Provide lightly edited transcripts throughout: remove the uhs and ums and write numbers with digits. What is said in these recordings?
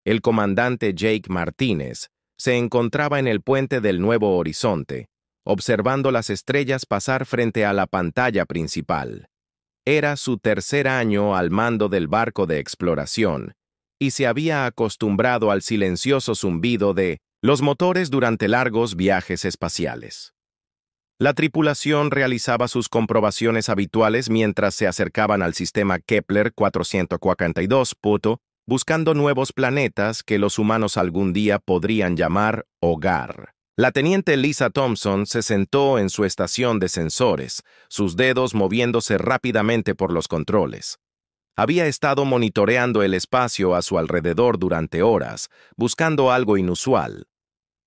El comandante Jake Martínez se encontraba en el puente del Nuevo Horizonte, observando las estrellas pasar frente a la pantalla principal. Era su tercer año al mando del barco de exploración y se había acostumbrado al silencioso zumbido de los motores durante largos viajes espaciales. La tripulación realizaba sus comprobaciones habituales mientras se acercaban al sistema Kepler 442, buscando nuevos planetas que los humanos algún día podrían llamar hogar. La teniente Lisa Thompson se sentó en su estación de sensores, sus dedos moviéndose rápidamente por los controles. Había estado monitoreando el espacio a su alrededor durante horas, buscando algo inusual.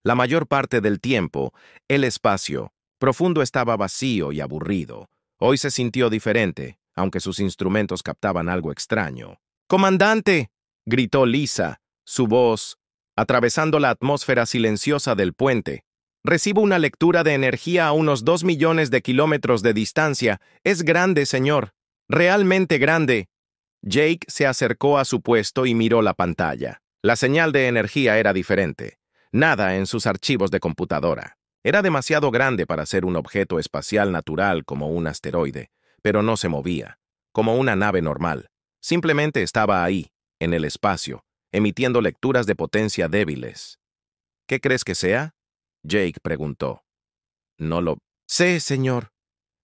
La mayor parte del tiempo, el espacio profundo estaba vacío y aburrido. Hoy se sintió diferente, aunque sus instrumentos captaban algo extraño. ¡Comandante!, gritó Lisa, su voz atravesando la atmósfera silenciosa del puente. Recibo una lectura de energía a unos 2 millones de kilómetros de distancia. Es grande, señor. Realmente grande. Jake se acercó a su puesto y miró la pantalla. La señal de energía era diferente. Nada en sus archivos de computadora. Era demasiado grande para ser un objeto espacial natural como un asteroide, pero no se movía, como una nave normal. Simplemente estaba ahí, en el espacio, emitiendo lecturas de potencia débiles. ¿Qué crees que sea?, Jake preguntó. No lo sé, señor.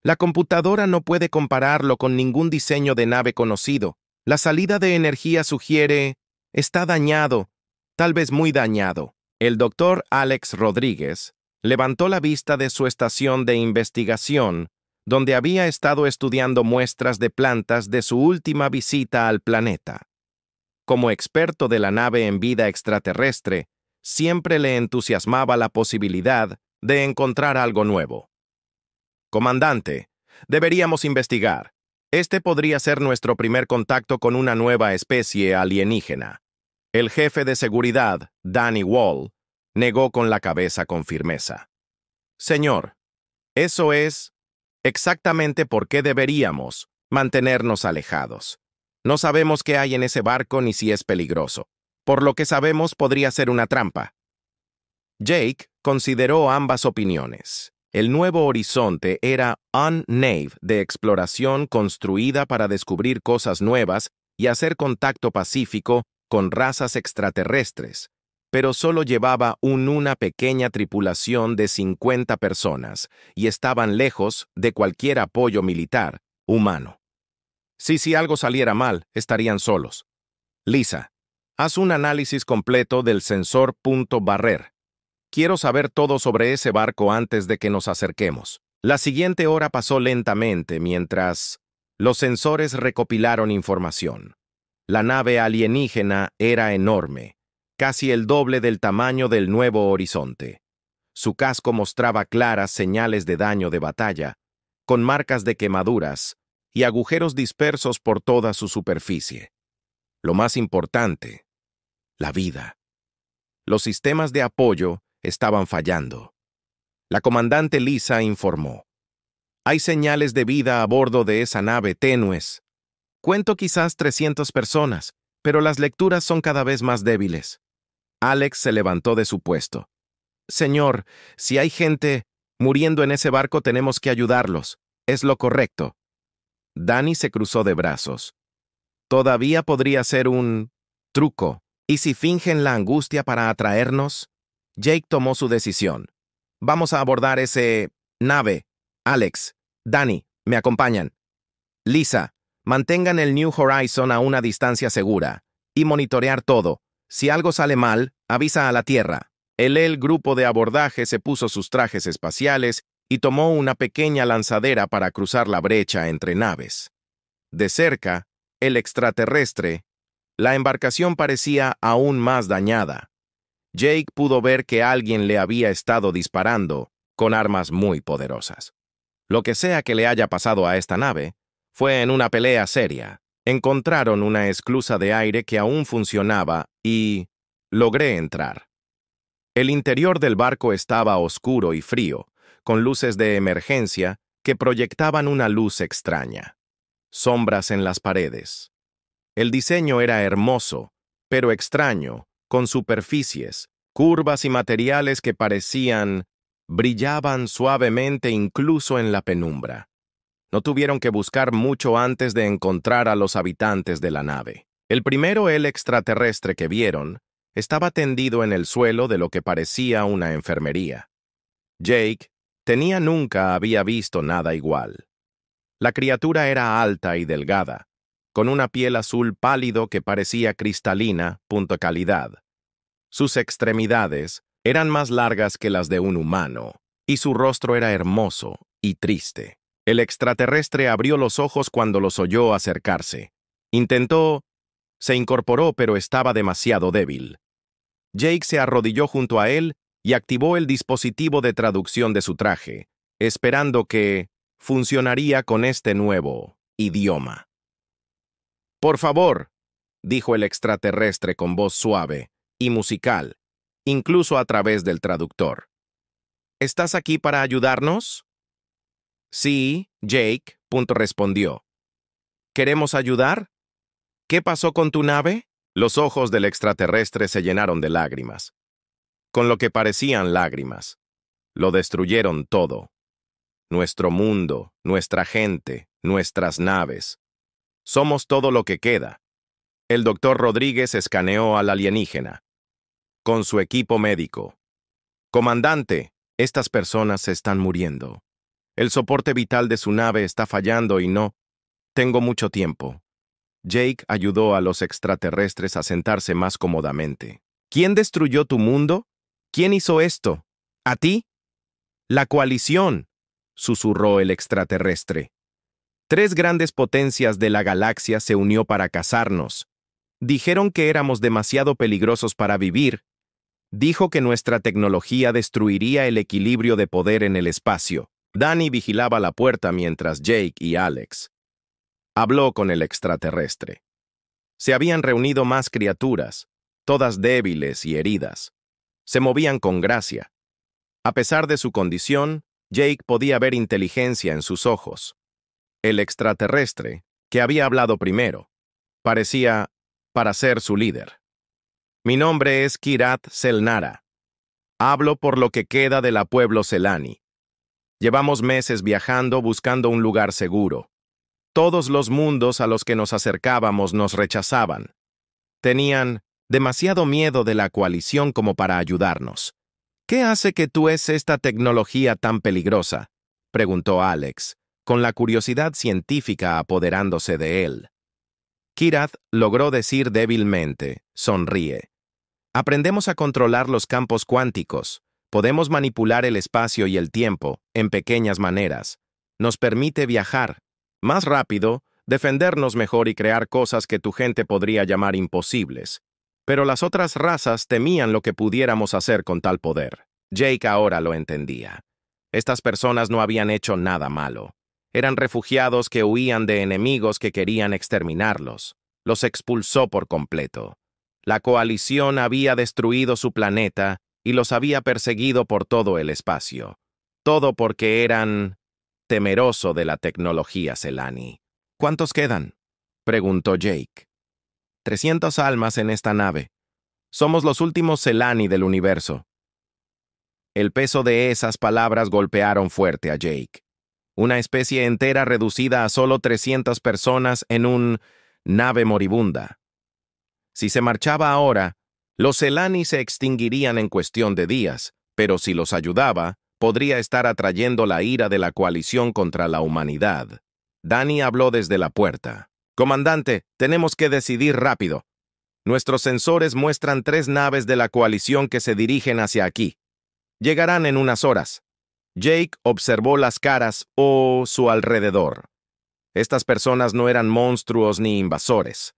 La computadora no puede compararlo con ningún diseño de nave conocido. La salida de energía sugiere está dañado, tal vez muy dañado. El doctor Alex Rodríguez levantó la vista de su estación de investigación, donde había estado estudiando muestras de plantas de su última visita al planeta. Como experto de la nave en vida extraterrestre, siempre le entusiasmaba la posibilidad de encontrar algo nuevo. Comandante, deberíamos investigar. Este podría ser nuestro primer contacto con una nueva especie alienígena. El jefe de seguridad, Danny Wall, negó con la cabeza con firmeza. Señor, eso es exactamente por qué deberíamos mantenernos alejados. No sabemos qué hay en ese barco ni si es peligroso. Por lo que sabemos, podría ser una trampa. Jake consideró ambas opiniones. El Nuevo Horizonte era una nave de exploración construida para descubrir cosas nuevas y hacer contacto pacífico con razas extraterrestres, pero solo llevaba una pequeña tripulación de 50 personas y estaban lejos de cualquier apoyo militar humano. Si algo saliera mal, estarían solos. Lisa, haz un análisis completo del sensor Barrer. Quiero saber todo sobre ese barco antes de que nos acerquemos. La siguiente hora pasó lentamente mientras los sensores recopilaron información. La nave alienígena era enorme, casi el doble del tamaño del Nuevo Horizonte. Su casco mostraba claras señales de daño de batalla, con marcas de quemaduras y agujeros dispersos por toda su superficie. Lo más importante, la vida. Los sistemas de apoyo estaban fallando. La comandante Lisa informó. Hay señales de vida a bordo de esa nave tenues. Cuento quizás 300 personas, pero las lecturas son cada vez más débiles. Alex se levantó de su puesto. Señor, si hay gente muriendo en ese barco, tenemos que ayudarlos. Es lo correcto. Danny se cruzó de brazos. Todavía podría ser un truco. ¿Y si fingen la angustia para atraernos? Jake tomó su decisión. Vamos a abordar ese nave. Alex, Danny, me acompañan. Lisa, mantengan el New Horizon a una distancia segura y monitorear todo. Si algo sale mal, avisa a la Tierra. El grupo de abordaje se puso sus trajes espaciales y tomó una pequeña lanzadera para cruzar la brecha entre naves. De cerca, el extraterrestre, la embarcación parecía aún más dañada. Jake pudo ver que alguien le había estado disparando con armas muy poderosas. Lo que sea que le haya pasado a esta nave, fue en una pelea seria. Encontraron una esclusa de aire que aún funcionaba y logré entrar. El interior del barco estaba oscuro y frío, con luces de emergencia que proyectaban una luz extraña. Sombras en las paredes. El diseño era hermoso, pero extraño, con superficies, curvas y materiales que brillaban suavemente incluso en la penumbra. No tuvieron que buscar mucho antes de encontrar a los habitantes de la nave. El primero, el extraterrestre que vieron, estaba tendido en el suelo de lo que parecía una enfermería. Jake nunca había visto nada igual. La criatura era alta y delgada, con una piel azul pálido que parecía cristalina, punto calidad. Sus extremidades eran más largas que las de un humano, y su rostro era hermoso y triste. El extraterrestre abrió los ojos cuando los oyó acercarse. Se incorporó, pero estaba demasiado débil. Jake se arrodilló junto a él y activó el dispositivo de traducción de su traje, esperando que funcionaría con este nuevo idioma. «Por favor», dijo el extraterrestre con voz suave y musical, incluso a través del traductor. «¿Estás aquí para ayudarnos?» «Sí, Jake», respondió. «¿Queremos ayudar? ¿Qué pasó con tu nave?» Los ojos del extraterrestre se llenaron de lágrimas. Con lo que parecían lágrimas. Lo destruyeron todo. Nuestro mundo, nuestra gente, nuestras naves. Somos todo lo que queda. El doctor Rodríguez escaneó al alienígena. Con su equipo médico. «Comandante, estas personas se están muriendo. El soporte vital de su nave está fallando y no tengo mucho tiempo». Jake ayudó a los extraterrestres a sentarse más cómodamente. «¿Quién destruyó tu mundo? ¿Quién hizo esto? ¿A ti?» «La coalición», susurró el extraterrestre. 3 grandes potencias de la galaxia se unió para cazarnos. Dijeron que éramos demasiado peligrosos para vivir. Dijo que nuestra tecnología destruiría el equilibrio de poder en el espacio. Danny vigilaba la puerta mientras Jake y Alex habló con el extraterrestre. Se habían reunido más criaturas, todas débiles y heridas. Se movían con gracia. A pesar de su condición, Jake podía ver inteligencia en sus ojos. El extraterrestre, que había hablado primero, parecía para ser su líder. «Mi nombre es Kirat Selnara. Hablo por lo que queda de la pueblo Selani. Llevamos meses viajando buscando un lugar seguro. Todos los mundos a los que nos acercábamos nos rechazaban. Tenían demasiado miedo de la coalición como para ayudarnos. ¿Qué hace que tú es esta tecnología tan peligrosa?», preguntó Alex, con la curiosidad científica apoderándose de él. Kirat logró decir débilmente, sonríe. «Aprendemos a controlar los campos cuánticos. Podemos manipular el espacio y el tiempo, en pequeñas maneras. Nos permite viajar más rápido, defendernos mejor y crear cosas que tu gente podría llamar imposibles. Pero las otras razas temían lo que pudiéramos hacer con tal poder». Jake ahora lo entendía. Estas personas no habían hecho nada malo. Eran refugiados que huían de enemigos que querían exterminarlos. Los expulsó por completo. La coalición había destruido su planeta y los había perseguido por todo el espacio. Todo porque eran temeroso de la tecnología Selani. «¿Cuántos quedan?», preguntó Jake. 300 almas en esta nave. Somos los últimos Selani del universo». El peso de esas palabras golpearon fuerte a Jake. Una especie entera reducida a solo 300 personas en un nave moribunda. Si se marchaba ahora, los Selani se extinguirían en cuestión de días, pero si los ayudaba, podría estar atrayendo la ira de la coalición contra la humanidad. Danny habló desde la puerta. «Comandante, tenemos que decidir rápido. Nuestros sensores muestran 3 naves de la coalición que se dirigen hacia aquí. Llegarán en unas horas». Jake observó las caras su alrededor. Estas personas no eran monstruos ni invasores.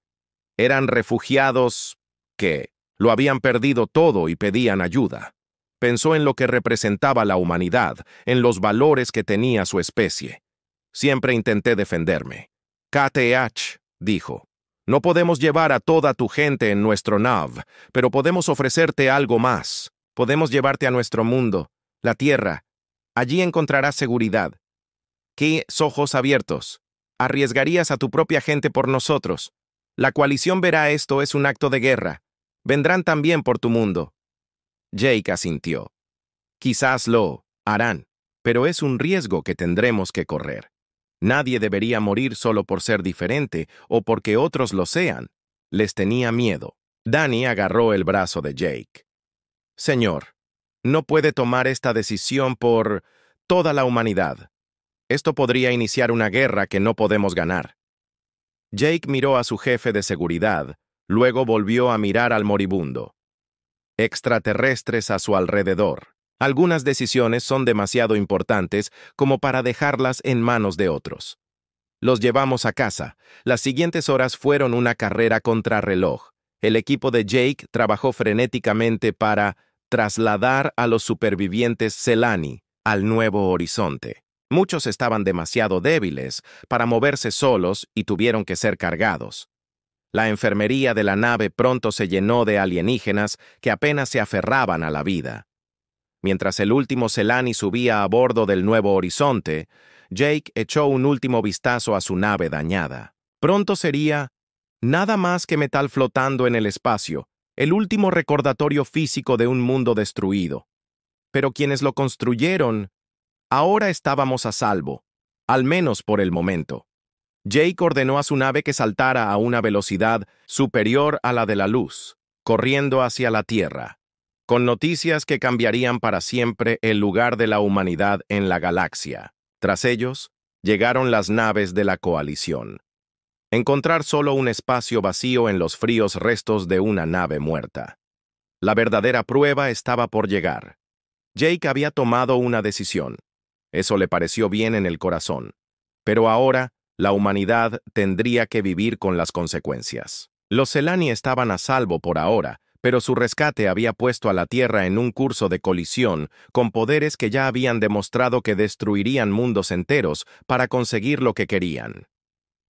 Eran refugiados que lo habían perdido todo y pedían ayuda. Pensó en lo que representaba la humanidad, en los valores que tenía su especie. «Siempre intenté defenderme». «KTH», dijo, «no podemos llevar a toda tu gente en nuestro nav, pero podemos ofrecerte algo más. Podemos llevarte a nuestro mundo, la Tierra. Allí encontrarás seguridad». «¿Qué ojos abiertos? ¿Arriesgarías a tu propia gente por nosotros? La coalición verá esto es un acto de guerra. Vendrán también por tu mundo. Jake asintió. Quizás lo harán, pero es un riesgo que tendremos que correr. Nadie debería morir solo por ser diferente o porque otros lo sean. Les tenía miedo. Danny agarró el brazo de Jake. Señor, no puede tomar esta decisión por toda la humanidad. Esto podría iniciar una guerra que no podemos ganar. Jake miró a su jefe de seguridad, luego volvió a mirar al moribundo. Extraterrestres a su alrededor. Algunas decisiones son demasiado importantes como para dejarlas en manos de otros. Los llevamos a casa. Las siguientes horas fueron una carrera contrarreloj. El equipo de Jake trabajó frenéticamente para trasladar a los supervivientes Selani al nuevo horizonte. Muchos estaban demasiado débiles para moverse solos y tuvieron que ser cargados. La enfermería de la nave pronto se llenó de alienígenas que apenas se aferraban a la vida. Mientras el último Selani subía a bordo del nuevo horizonte, Jake echó un último vistazo a su nave dañada. Pronto sería nada más que metal flotando en el espacio, el último recordatorio físico de un mundo destruido. Pero quienes lo construyeron, ahora estábamos a salvo, al menos por el momento. Jake ordenó a su nave que saltara a una velocidad superior a la de la luz, corriendo hacia la Tierra, con noticias que cambiarían para siempre el lugar de la humanidad en la galaxia. Tras ellos, llegaron las naves de la coalición. Encontrar solo un espacio vacío en los fríos restos de una nave muerta. La verdadera prueba estaba por llegar. Jake había tomado una decisión. Eso le pareció bien en el corazón. Pero ahora, la humanidad tendría que vivir con las consecuencias. Los Selani estaban a salvo por ahora, pero su rescate había puesto a la Tierra en un curso de colisión con poderes que ya habían demostrado que destruirían mundos enteros para conseguir lo que querían.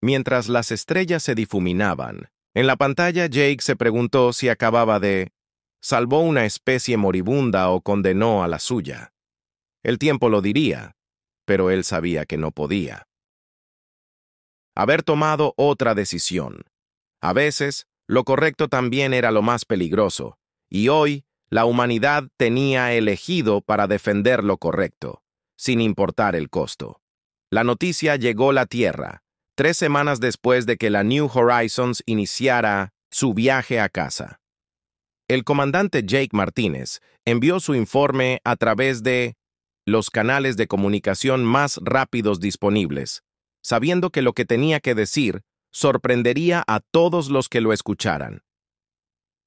Mientras las estrellas se difuminaban, en la pantalla Jake se preguntó si acababa de salvó una especie moribunda o condenó a la suya. El tiempo lo diría, pero él sabía que no podía. Haber tomado otra decisión. A veces, lo correcto también era lo más peligroso, y hoy, la humanidad tenía elegido para defender lo correcto, sin importar el costo. La noticia llegó a la Tierra, 3 semanas después de que la New Horizons iniciara su viaje a casa. El comandante Jake Martínez envió su informe a través de los canales de comunicación más rápidos disponibles, sabiendo que lo que tenía que decir sorprendería a todos los que lo escucharan.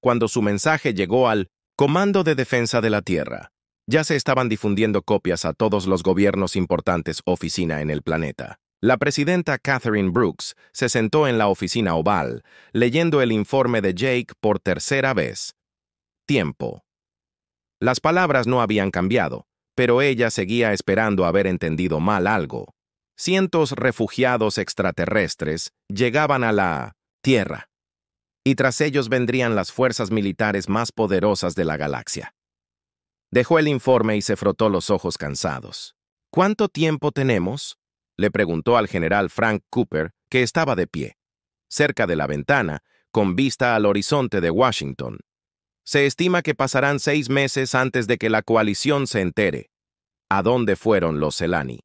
Cuando su mensaje llegó al Comando de Defensa de la Tierra, ya se estaban difundiendo copias a todos los gobiernos importantes oficina en el planeta. La presidenta Catherine Brooks se sentó en la oficina oval, leyendo el informe de Jake por tercera vez. Tiempo. Las palabras no habían cambiado, pero ella seguía esperando haber entendido mal algo. Cientos refugiados extraterrestres llegaban a la Tierra, y tras ellos vendrían las fuerzas militares más poderosas de la galaxia. Dejó el informe y se frotó los ojos cansados. ¿Cuánto tiempo tenemos?, le preguntó al general Frank Cooper, que estaba de pie, cerca de la ventana, con vista al horizonte de Washington. Se estima que pasarán 6 meses antes de que la coalición se entere. ¿A dónde fueron los Selani?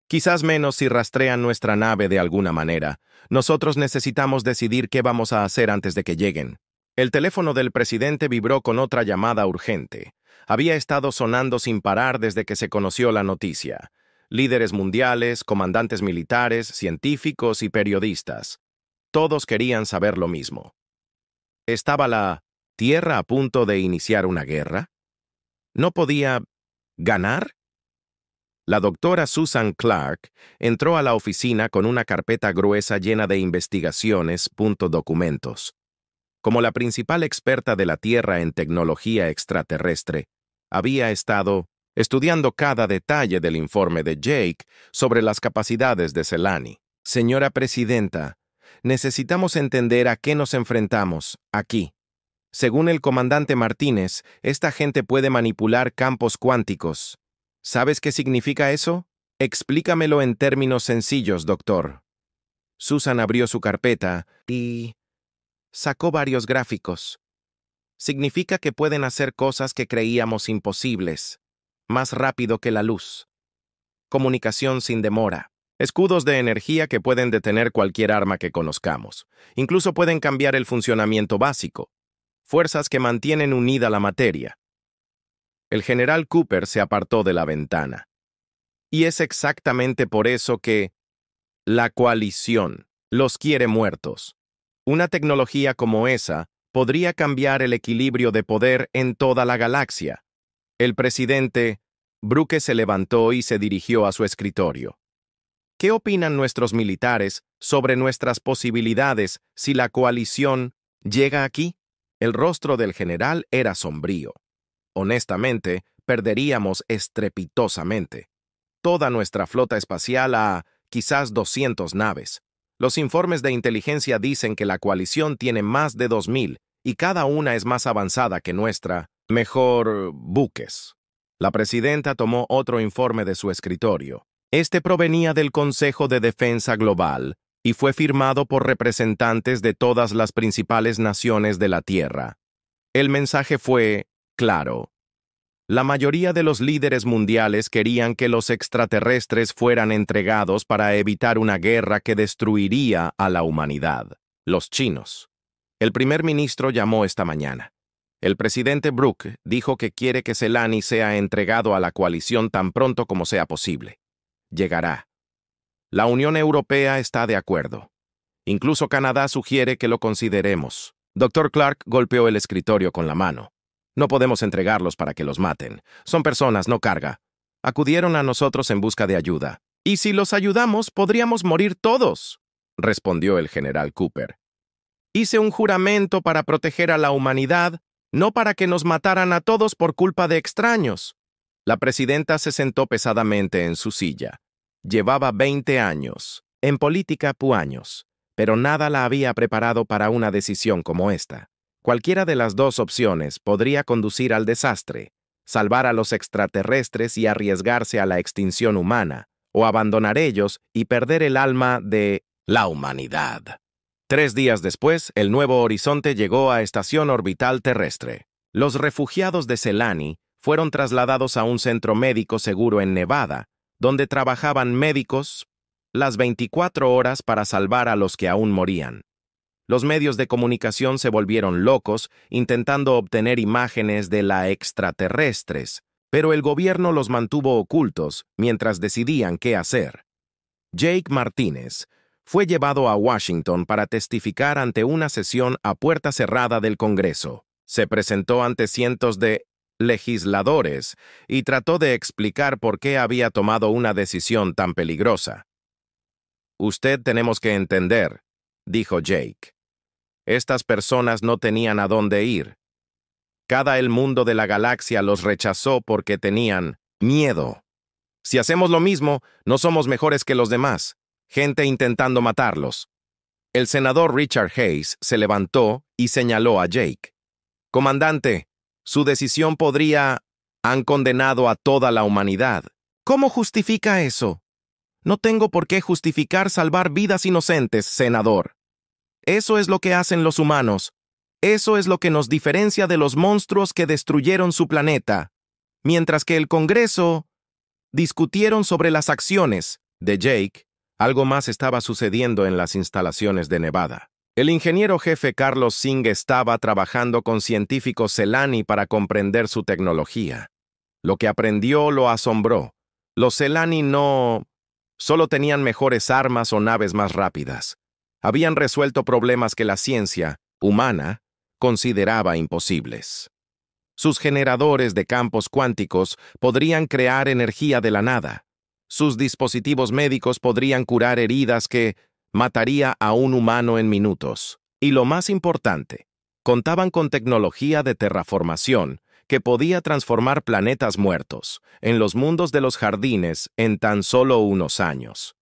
Quizás menos si rastrean nuestra nave de alguna manera. Nosotros necesitamos decidir qué vamos a hacer antes de que lleguen. El teléfono del presidente vibró con otra llamada urgente. Había estado sonando sin parar desde que se conoció la noticia. Líderes mundiales, comandantes militares, científicos y periodistas. Todos querían saber lo mismo. ¿Estaba la Tierra a punto de iniciar una guerra? ¿No podía ganar? La doctora Susan Clark entró a la oficina con una carpeta gruesa llena de investigaciones, documentos. Como la principal experta de la Tierra en tecnología extraterrestre, había estado estudiando cada detalle del informe de Jake sobre las capacidades de Selani. Señora Presidenta, necesitamos entender a qué nos enfrentamos aquí. Según el comandante Martínez, esta gente puede manipular campos cuánticos. ¿Sabes qué significa eso? Explícamelo en términos sencillos, doctor. Susan abrió su carpeta y sacó varios gráficos. Significa que pueden hacer cosas que creíamos imposibles, más rápido que la luz. Comunicación sin demora. Escudos de energía que pueden detener cualquier arma que conozcamos. Incluso pueden cambiar el funcionamiento básico. Fuerzas que mantienen unida la materia. El general Cooper se apartó de la ventana. Y es exactamente por eso que la coalición los quiere muertos. Una tecnología como esa podría cambiar el equilibrio de poder en toda la galaxia. El presidente Brooke se levantó y se dirigió a su escritorio. ¿Qué opinan nuestros militares sobre nuestras posibilidades si la coalición llega aquí? El rostro del general era sombrío. Honestamente, perderíamos estrepitosamente. Toda nuestra flota espacial a quizás 200 naves. Los informes de inteligencia dicen que la coalición tiene más de 2000 y cada una es más avanzada que nuestra, mejor, buques. La presidenta tomó otro informe de su escritorio. Este provenía del Consejo de Defensa Global y fue firmado por representantes de todas las principales naciones de la Tierra. El mensaje fue claro. La mayoría de los líderes mundiales querían que los extraterrestres fueran entregados para evitar una guerra que destruiría a la humanidad. Los chinos. El primer ministro llamó esta mañana. El presidente Brooke dijo que quiere que Celani sea entregado a la coalición tan pronto como sea posible. Llegará. La Unión Europea está de acuerdo. Incluso Canadá sugiere que lo consideremos. Dr. Clark golpeó el escritorio con la mano. No podemos entregarlos para que los maten. Son personas, no carga. Acudieron a nosotros en busca de ayuda. Y si los ayudamos, podríamos morir todos, respondió el general Cooper. Hice un juramento para proteger a la humanidad, no para que nos mataran a todos por culpa de extraños. La presidenta se sentó pesadamente en su silla. Llevaba 20 años, en política puaños, pero nada la había preparado para una decisión como esta. Cualquiera de las dos opciones podría conducir al desastre, salvar a los extraterrestres y arriesgarse a la extinción humana, o abandonar ellos y perder el alma de la humanidad. 3 días después, el Nuevo Horizonte llegó a estación orbital terrestre. Los refugiados de Celani fueron trasladados a un centro médico seguro en Nevada, donde trabajaban médicos las 24 horas para salvar a los que aún morían. Los medios de comunicación se volvieron locos intentando obtener imágenes de la extraterrestres, pero el gobierno los mantuvo ocultos mientras decidían qué hacer. Jake Martínez fue llevado a Washington para testificar ante una sesión a puerta cerrada del Congreso. Se presentó ante cientos de legisladores y trató de explicar por qué había tomado una decisión tan peligrosa. «Usted tenemos que entender», dijo Jake. «Estas personas no tenían a dónde ir. Cada el mundo de la galaxia los rechazó porque tenían miedo. Si hacemos lo mismo, no somos mejores que los demás. Gente intentando matarlos». El senador Richard Hayes se levantó y señaló a Jake. «Comandante, su decisión podría... Han condenado a toda la humanidad. ¿Cómo justifica eso?» «No tengo por qué justificar salvar vidas inocentes, senador. Eso es lo que hacen los humanos. Eso es lo que nos diferencia de los monstruos que destruyeron su planeta. Mientras que el Congreso discutieron sobre las acciones de Jake, algo más estaba sucediendo en las instalaciones de Nevada. El ingeniero jefe Carlos Singh estaba trabajando con científicos Celani para comprender su tecnología. Lo que aprendió lo asombró. Los Celani no solo tenían mejores armas o naves más rápidas. Habían resuelto problemas que la ciencia humana consideraba imposibles. Sus generadores de campos cuánticos podrían crear energía de la nada. Sus dispositivos médicos podrían curar heridas que mataría a un humano en minutos. Y lo más importante, contaban con tecnología de terraformación que podía transformar planetas muertos en los mundos de los jardines en tan solo unos años.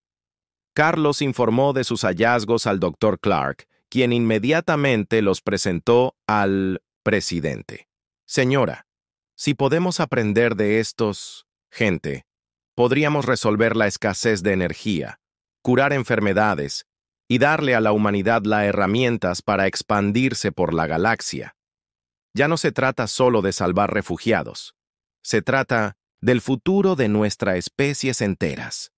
Carlos informó de sus hallazgos al Dr. Clark, quien inmediatamente los presentó al presidente. «Señora, si podemos aprender de estos, gente, podríamos resolver la escasez de energía, curar enfermedades y darle a la humanidad las herramientas para expandirse por la galaxia». Ya no se trata solo de salvar refugiados. Se trata del futuro de nuestras especies enteras.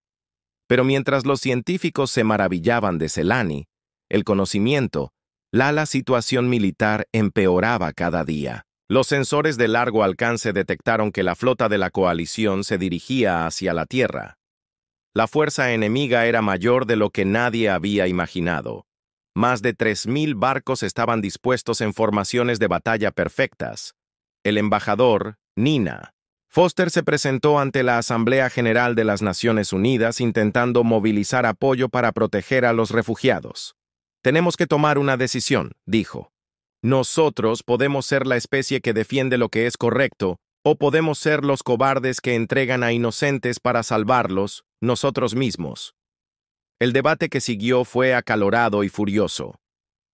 Pero mientras los científicos se maravillaban de Selani, el conocimiento, la situación militar empeoraba cada día. Los sensores de largo alcance detectaron que la flota de la coalición se dirigía hacia la Tierra. La fuerza enemiga era mayor de lo que nadie había imaginado. Más de 3.000 barcos estaban dispuestos en formaciones de batalla perfectas. El embajador, Nina Foster, se presentó ante la Asamblea General de las Naciones Unidas intentando movilizar apoyo para proteger a los refugiados. Tenemos que tomar una decisión, dijo. Nosotros podemos ser la especie que defiende lo que es correcto, o podemos ser los cobardes que entregan a inocentes para salvarlos, nosotros mismos. El debate que siguió fue acalorado y furioso.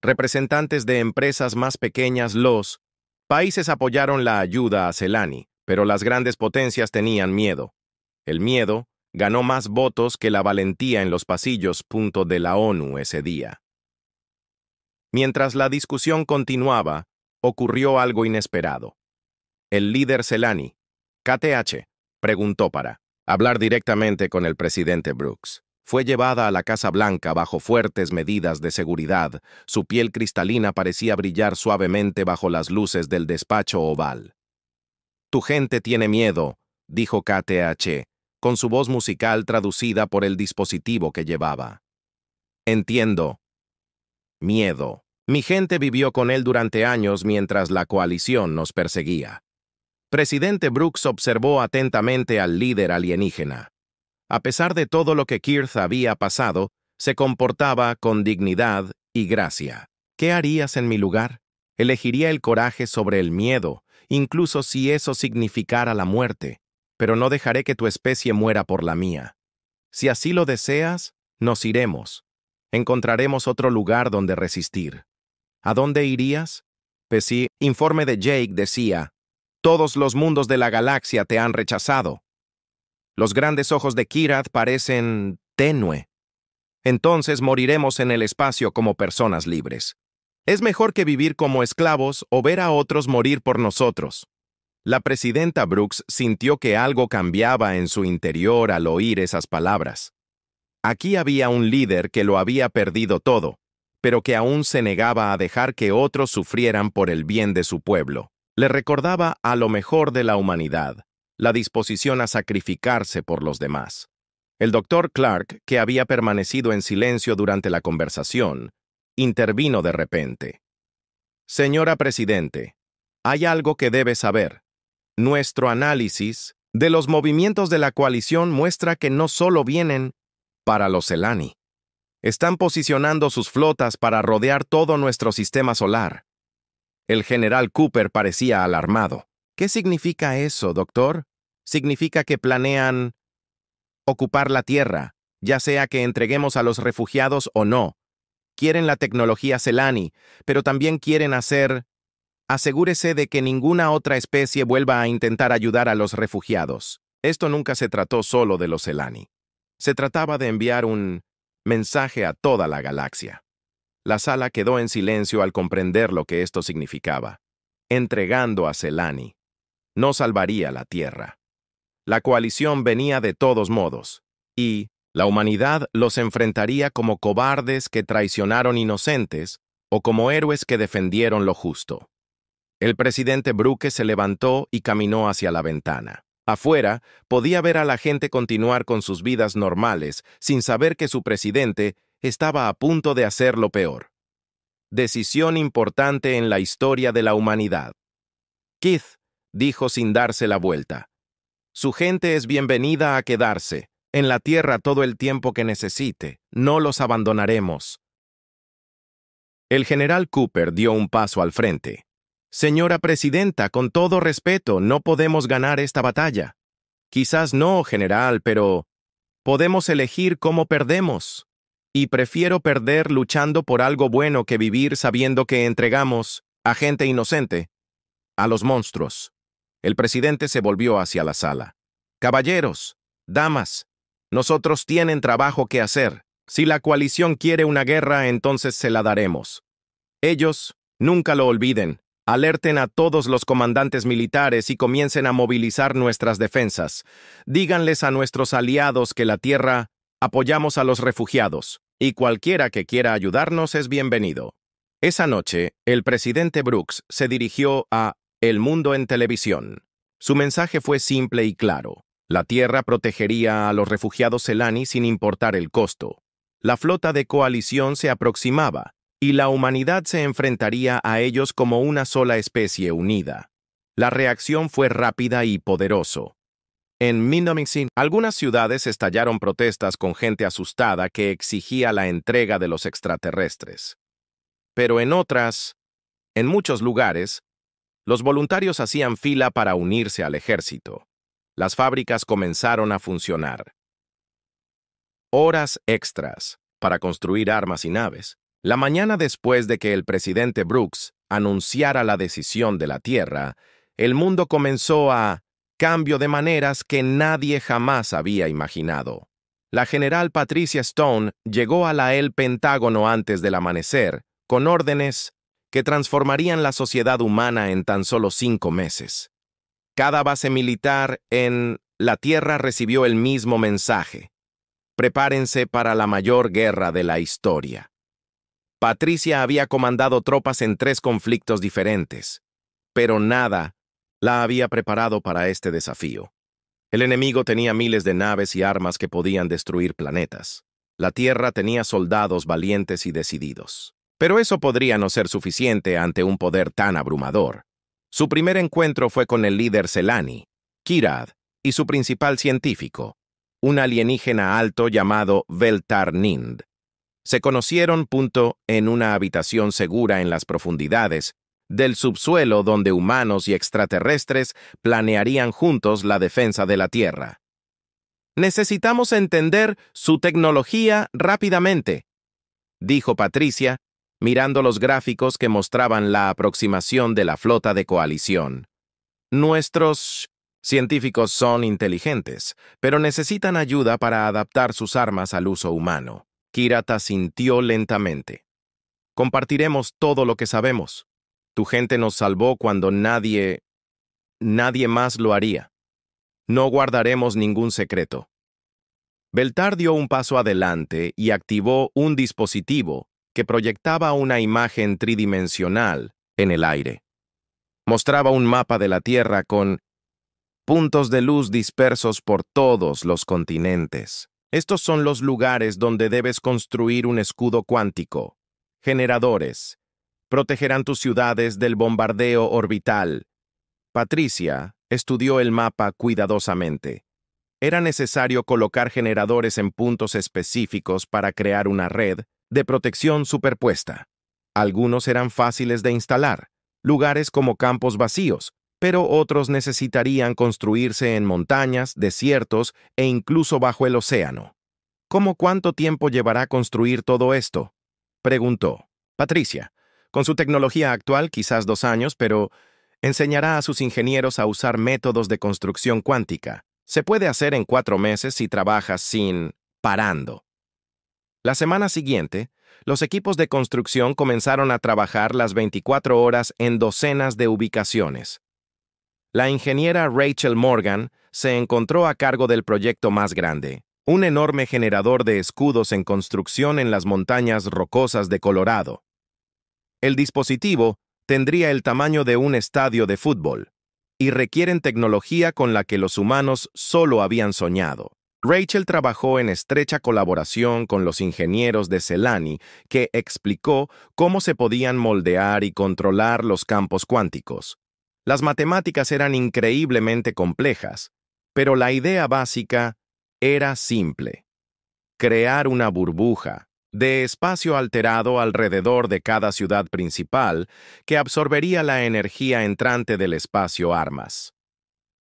Representantes de empresas más pequeñas, los países apoyaron la ayuda a Selani, pero las grandes potencias tenían miedo. El miedo ganó más votos que la valentía en los pasillos de la ONU ese día. Mientras la discusión continuaba, ocurrió algo inesperado. El líder Selani, KTH, preguntó para hablar directamente con el presidente Brooks. Fue llevada a la Casa Blanca bajo fuertes medidas de seguridad. Su piel cristalina parecía brillar suavemente bajo las luces del despacho oval. Tu gente tiene miedo, dijo KTH, con su voz musical traducida por el dispositivo que llevaba. Entiendo. Miedo. Mi gente vivió con él durante años mientras la coalición nos perseguía. Presidente Brooks observó atentamente al líder alienígena. A pesar de todo lo que Kirth había pasado, se comportaba con dignidad y gracia. ¿Qué harías en mi lugar? Elegiría el coraje sobre el miedo, incluso si eso significara la muerte, pero no dejaré que tu especie muera por la mía. Si así lo deseas, nos iremos. Encontraremos otro lugar donde resistir. ¿A dónde irías? Pesí, informe de Jake decía, todos los mundos de la galaxia te han rechazado. Los grandes ojos de Kirath parecen tenue. Entonces moriremos en el espacio como personas libres. Es mejor que vivir como esclavos o ver a otros morir por nosotros. La presidenta Brooks sintió que algo cambiaba en su interior al oír esas palabras. Aquí había un líder que lo había perdido todo, pero que aún se negaba a dejar que otros sufrieran por el bien de su pueblo. Le recordaba a lo mejor de la humanidad, la disposición a sacrificarse por los demás. El doctor Clark, que había permanecido en silencio durante la conversación, intervino de repente. Señora Presidente, hay algo que debe saber. Nuestro análisis de los movimientos de la coalición muestra que no solo vienen para los Selani. Están posicionando sus flotas para rodear todo nuestro sistema solar. El general Cooper parecía alarmado. ¿Qué significa eso, doctor? Significa que planean ocupar la Tierra, ya sea que entreguemos a los refugiados o no. Quieren la tecnología Selani, pero también quieren hacer... Asegúrese de que ninguna otra especie vuelva a intentar ayudar a los refugiados. Esto nunca se trató solo de los Selani. Se trataba de enviar un mensaje a toda la galaxia. La sala quedó en silencio al comprender lo que esto significaba. Entregando a Selani no salvaría la Tierra. La coalición venía de todos modos, y la humanidad los enfrentaría como cobardes que traicionaron inocentes o como héroes que defendieron lo justo. El presidente Brooks se levantó y caminó hacia la ventana. Afuera, podía ver a la gente continuar con sus vidas normales sin saber que su presidente estaba a punto de hacer lo peor. Decisión importante en la historia de la humanidad. Keith, dijo sin darse la vuelta. Su gente es bienvenida a quedarse en la Tierra todo el tiempo que necesite. No los abandonaremos. El general Cooper dio un paso al frente. Señora Presidenta, con todo respeto, no podemos ganar esta batalla. Quizás no, general, pero podemos elegir cómo perdemos. Y prefiero perder luchando por algo bueno que vivir sabiendo que entregamos a gente inocente, a los monstruos. El presidente se volvió hacia la sala. Caballeros, damas, nosotros tienen trabajo que hacer. Si la coalición quiere una guerra, entonces se la daremos. Ellos, nunca lo olviden, Alerten a todos los comandantes militares y comiencen a movilizar nuestras defensas. Díganles a nuestros aliados que la Tierra apoyamos a los refugiados, y cualquiera que quiera ayudarnos es bienvenido. Esa noche, el presidente Brooks se dirigió a El Mundo en televisión. Su mensaje fue simple y claro. La Tierra protegería a los refugiados Selani sin importar el costo. La flota de coalición se aproximaba, y la humanidad se enfrentaría a ellos como una sola especie unida. La reacción fue rápida y poderoso. En Mindomixin, algunas ciudades estallaron protestas con gente asustada que exigía la entrega de los extraterrestres. Pero en muchos lugares, los voluntarios hacían fila para unirse al ejército. Las fábricas comenzaron a funcionar. Horas extras para construir armas y naves. La mañana después de que el presidente Brooks anunciara la decisión de la Tierra, el mundo comenzó a cambio de maneras que nadie jamás había imaginado. La general Patricia Stone llegó a el Pentágono antes del amanecer, con órdenes que transformarían la sociedad humana en tan solo 5 meses. Cada base militar en la Tierra recibió el mismo mensaje. Prepárense para la mayor guerra de la historia. Patricia había comandado tropas en 3 conflictos diferentes, pero nada la había preparado para este desafío. El enemigo tenía miles de naves y armas que podían destruir planetas. La Tierra tenía soldados valientes y decididos. Pero eso podría no ser suficiente ante un poder tan abrumador. Su primer encuentro fue con el líder Selani, Kirad, y su principal científico, un alienígena alto llamado Veltar Nind. Se conocieron en una habitación segura en las profundidades del subsuelo donde humanos y extraterrestres planearían juntos la defensa de la Tierra. «Necesitamos entender su tecnología rápidamente», dijo Patricia, mirando los gráficos que mostraban la aproximación de la flota de coalición. «Nuestros científicos son inteligentes, pero necesitan ayuda para adaptar sus armas al uso humano». Kirad asintió lentamente. «Compartiremos todo lo que sabemos. Tu gente nos salvó cuando nadie más lo haría. No guardaremos ningún secreto». Veltar dio un paso adelante y activó un dispositivo que proyectaba una imagen tridimensional en el aire. Mostraba un mapa de la Tierra con puntos de luz dispersos por todos los continentes. Estos son los lugares donde debes construir un escudo cuántico. Generadores. Protegerán tus ciudades del bombardeo orbital. Patricia estudió el mapa cuidadosamente. Era necesario colocar generadores en puntos específicos para crear una red de protección superpuesta. Algunos eran fáciles de instalar, lugares como campos vacíos, pero otros necesitarían construirse en montañas, desiertos e incluso bajo el océano. ¿Cómo cuánto tiempo llevará construir todo esto?, preguntó. Patricia, con su tecnología actual, quizás 2 años, pero enseñará a sus ingenieros a usar métodos de construcción cuántica. Se puede hacer en 4 meses si trabajas sin parando. La semana siguiente, los equipos de construcción comenzaron a trabajar las 24 horas en docenas de ubicaciones. La ingeniera Rachel Morgan se encontró a cargo del proyecto más grande, un enorme generador de escudos en construcción en las montañas rocosas de Colorado. El dispositivo tendría el tamaño de un estadio de fútbol y requieren tecnología con la que los humanos solo habían soñado. Rachel trabajó en estrecha colaboración con los ingenieros de Selani, que explicó cómo se podían moldear y controlar los campos cuánticos. Las matemáticas eran increíblemente complejas, pero la idea básica era simple: crear una burbuja de espacio alterado alrededor de cada ciudad principal que absorbería la energía entrante del espacio armas.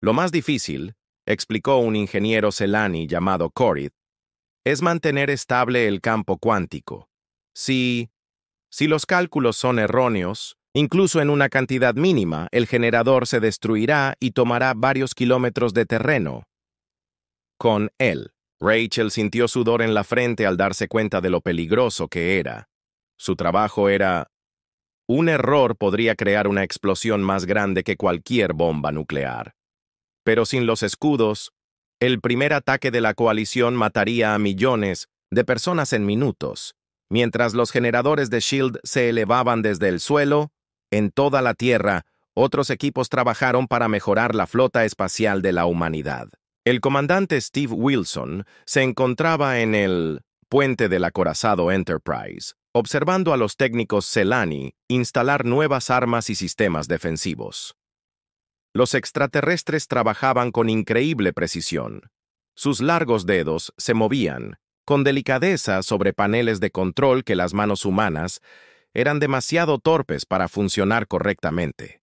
Lo más difícil, explicó un ingeniero Selani llamado Corey, es mantener estable el campo cuántico. Si los cálculos son erróneos, incluso en una cantidad mínima, el generador se destruirá y tomará varios kilómetros de terreno con él. Rachel sintió sudor en la frente al darse cuenta de lo peligroso que era. Su trabajo era Un error podría crear una explosión más grande que cualquier bomba nuclear. Pero sin los escudos, el primer ataque de la coalición mataría a millones de personas en minutos, mientras los generadores de SHIELD se elevaban desde el suelo. En toda la Tierra, otros equipos trabajaron para mejorar la flota espacial de la humanidad. El comandante Steve Wilson se encontraba en el puente del acorazado Enterprise, observando a los técnicos Celani instalar nuevas armas y sistemas defensivos. Los extraterrestres trabajaban con increíble precisión. Sus largos dedos se movían con delicadeza sobre paneles de control que las manos humanas eran demasiado torpes para funcionar correctamente.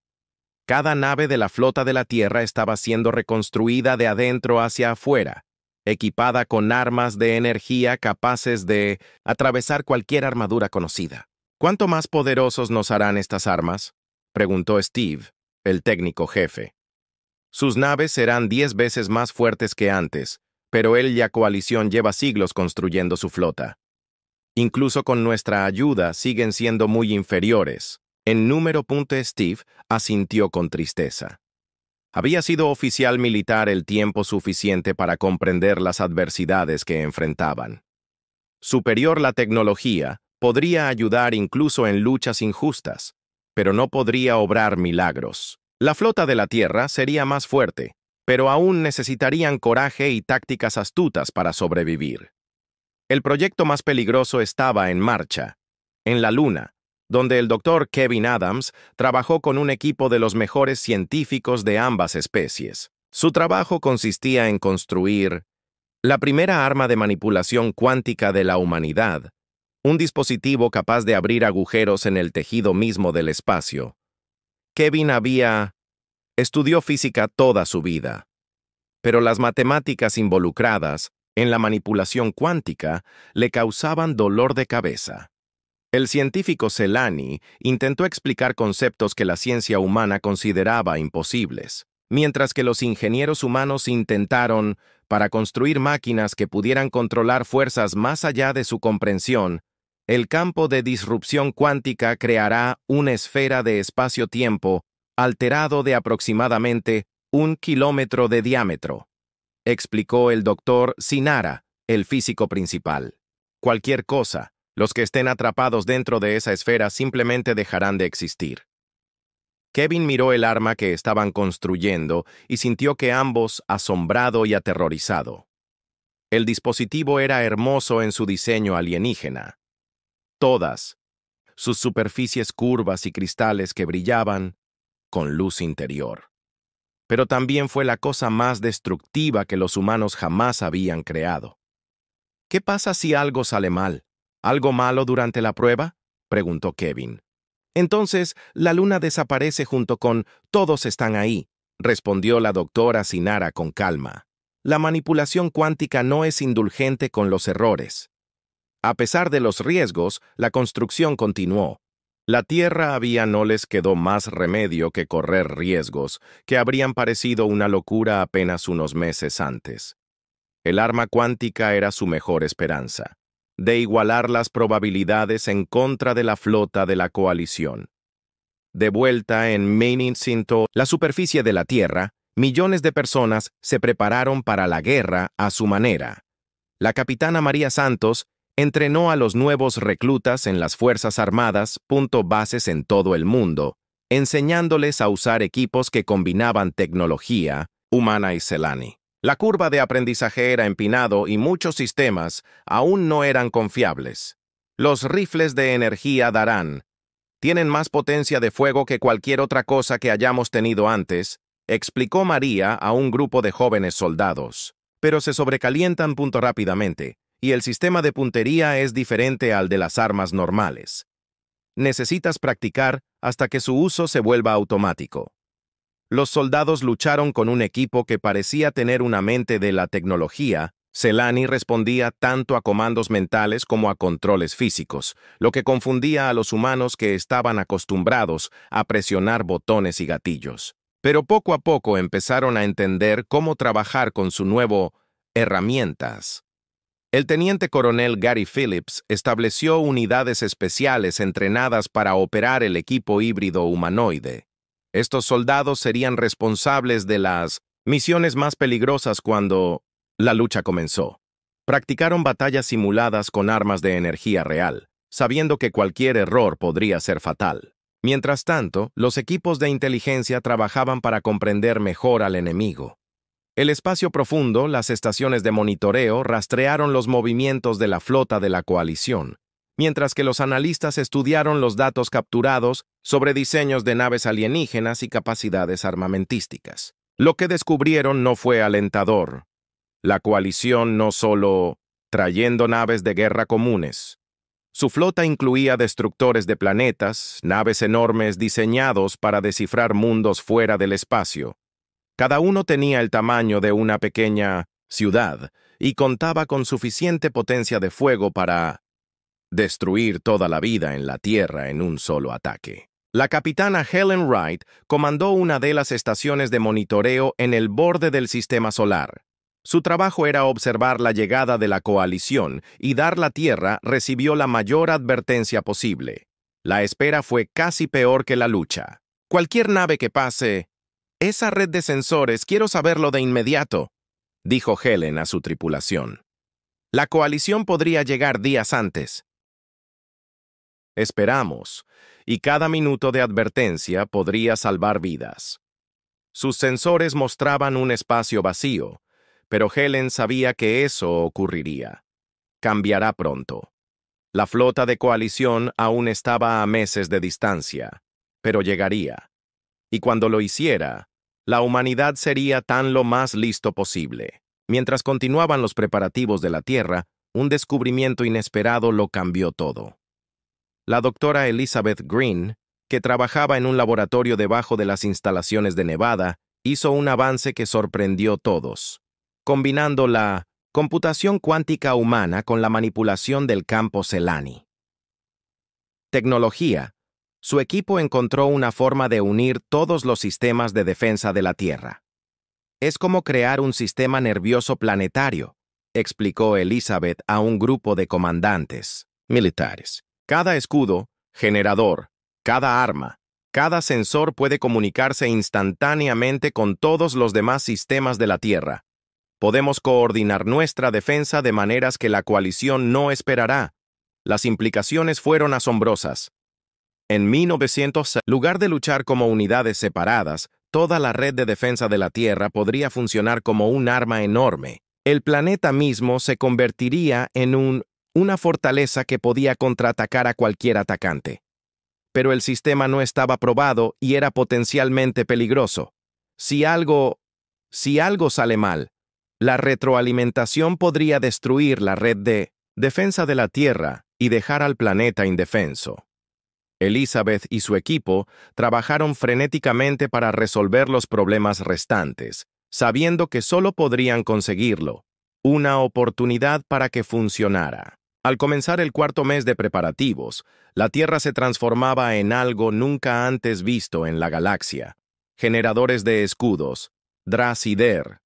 Cada nave de la flota de la Tierra estaba siendo reconstruida de adentro hacia afuera, equipada con armas de energía capaces de atravesar cualquier armadura conocida. ¿Cuánto más poderosos nos harán estas armas?, preguntó Steve, el técnico jefe. Sus naves serán 10 veces más fuertes que antes, pero él y la coalición lleva siglos construyendo su flota. Incluso con nuestra ayuda siguen siendo muy inferiores. En número. Steve asintió con tristeza. Había sido oficial militar el tiempo suficiente para comprender las adversidades que enfrentaban. Superior la tecnología, podría ayudar incluso en luchas injustas, pero no podría obrar milagros. La flota de la Tierra sería más fuerte, pero aún necesitarían coraje y tácticas astutas para sobrevivir. El proyecto más peligroso estaba en marcha, en la Luna, donde el Dr. Kevin Adams trabajó con un equipo de los mejores científicos de ambas especies. Su trabajo consistía en construir la primera arma de manipulación cuántica de la humanidad, un dispositivo capaz de abrir agujeros en el tejido mismo del espacio. Kevin estudió física toda su vida, pero las matemáticas involucradas en la manipulación cuántica le causaban dolor de cabeza. El científico Celani intentó explicar conceptos que la ciencia humana consideraba imposibles, mientras que los ingenieros humanos intentaron para construir máquinas que pudieran controlar fuerzas más allá de su comprensión. El campo de disrupción cuántica creará una esfera de espacio-tiempo alterado de aproximadamente 1 kilómetro de diámetro, explicó el Dr. Sinara, el físico principal. Cualquier cosa, los que estén atrapados dentro de esa esfera simplemente dejarán de existir. Kevin miró el arma que estaban construyendo y sintió que ambos asombrado y aterrorizado. El dispositivo era hermoso en su diseño alienígena. Todas sus superficies curvas y cristales que brillaban con luz interior. Pero también fue la cosa más destructiva que los humanos jamás habían creado. ¿Qué pasa si algo sale mal? ¿Algo malo durante la prueba?, preguntó Kevin. Entonces, la Luna desaparece junto con «todos están ahí», respondió la doctora Sinara con calma. La manipulación cuántica no es indulgente con los errores. A pesar de los riesgos, la construcción continuó. La Tierra no les quedó más remedio que correr riesgos que habrían parecido una locura apenas unos meses antes. El arma cuántica era su mejor esperanza, de igualar las probabilidades en contra de la flota de la coalición. De vuelta en Maincinto, la superficie de la Tierra, millones de personas se prepararon para la guerra a su manera. La capitana María Santos entrenó a los nuevos reclutas en las Fuerzas Armadas, bases en todo el mundo, enseñándoles a usar equipos que combinaban tecnología humana y Celani. La curva de aprendizaje era empinado y muchos sistemas aún no eran confiables. Los rifles de energía Darán tienen más potencia de fuego que cualquier otra cosa que hayamos tenido antes, explicó María a un grupo de jóvenes soldados. Pero se sobrecalientan rápidamente, y el sistema de puntería es diferente al de las armas normales. Necesitas practicar hasta que su uso se vuelva automático. Los soldados lucharon con un equipo que parecía tener una mente de la tecnología. Celani respondía tanto a comandos mentales como a controles físicos, lo que confundía a los humanos que estaban acostumbrados a presionar botones y gatillos. Pero poco a poco empezaron a entender cómo trabajar con su nuevo herramientas. El teniente coronel Gary Phillips estableció unidades especiales entrenadas para operar el equipo híbrido humanoide. Estos soldados serían responsables de las misiones más peligrosas cuando la lucha comenzó. Practicaron batallas simuladas con armas de energía real, sabiendo que cualquier error podría ser fatal. Mientras tanto, los equipos de inteligencia trabajaban para comprender mejor al enemigo. El espacio profundo, las estaciones de monitoreo rastrearon los movimientos de la flota de la coalición, mientras que los analistas estudiaron los datos capturados sobre diseños de naves alienígenas y capacidades armamentísticas. Lo que descubrieron no fue alentador. La coalición no solo trayendo naves de guerra comunes. Su flota incluía destructores de planetas, naves enormes diseñados para descifrar mundos fuera del espacio. Cada uno tenía el tamaño de una pequeña ciudad y contaba con suficiente potencia de fuego para destruir toda la vida en la Tierra en un solo ataque. La capitana Helen Wright comandó una de las estaciones de monitoreo en el borde del sistema solar. Su trabajo era observar la llegada de la coalición y dar la Tierra recibió la mayor advertencia posible. La espera fue casi peor que la lucha. Cualquier nave que pase, esa red de sensores, quiero saberlo de inmediato, dijo Helen a su tripulación. La coalición podría llegar días antes. Esperamos, y cada minuto de advertencia podría salvar vidas. Sus sensores mostraban un espacio vacío, pero Helen sabía que eso ocurriría. Cambiará pronto. La flota de coalición aún estaba a meses de distancia, pero llegaría. Y cuando lo hiciera, la humanidad sería tan lo más listo posible. Mientras continuaban los preparativos de la Tierra, un descubrimiento inesperado lo cambió todo. La doctora Elizabeth Green, que trabajaba en un laboratorio debajo de las instalaciones de Nevada, hizo un avance que sorprendió a todos, combinando la computación cuántica humana con la manipulación del campo Celani. Tecnología. Su equipo encontró una forma de unir todos los sistemas de defensa de la Tierra. Es como crear un sistema nervioso planetario, explicó Elizabeth a un grupo de comandantes militares. Cada escudo, generador, cada arma, cada sensor puede comunicarse instantáneamente con todos los demás sistemas de la Tierra. Podemos coordinar nuestra defensa de maneras que la coalición no esperará. Las implicaciones fueron asombrosas. En 1900, en lugar de luchar como unidades separadas, toda la red de defensa de la Tierra podría funcionar como un arma enorme. El planeta mismo se convertiría en una fortaleza que podía contraatacar a cualquier atacante. Pero el sistema no estaba probado y era potencialmente peligroso. Si algo sale mal, la retroalimentación podría destruir la red de defensa de la Tierra y dejar al planeta indefenso. Elizabeth y su equipo trabajaron frenéticamente para resolver los problemas restantes, sabiendo que solo podrían conseguirlo, una oportunidad para que funcionara. Al comenzar el cuarto mes de preparativos, la Tierra se transformaba en algo nunca antes visto en la galaxia. Generadores de escudos, Drasider,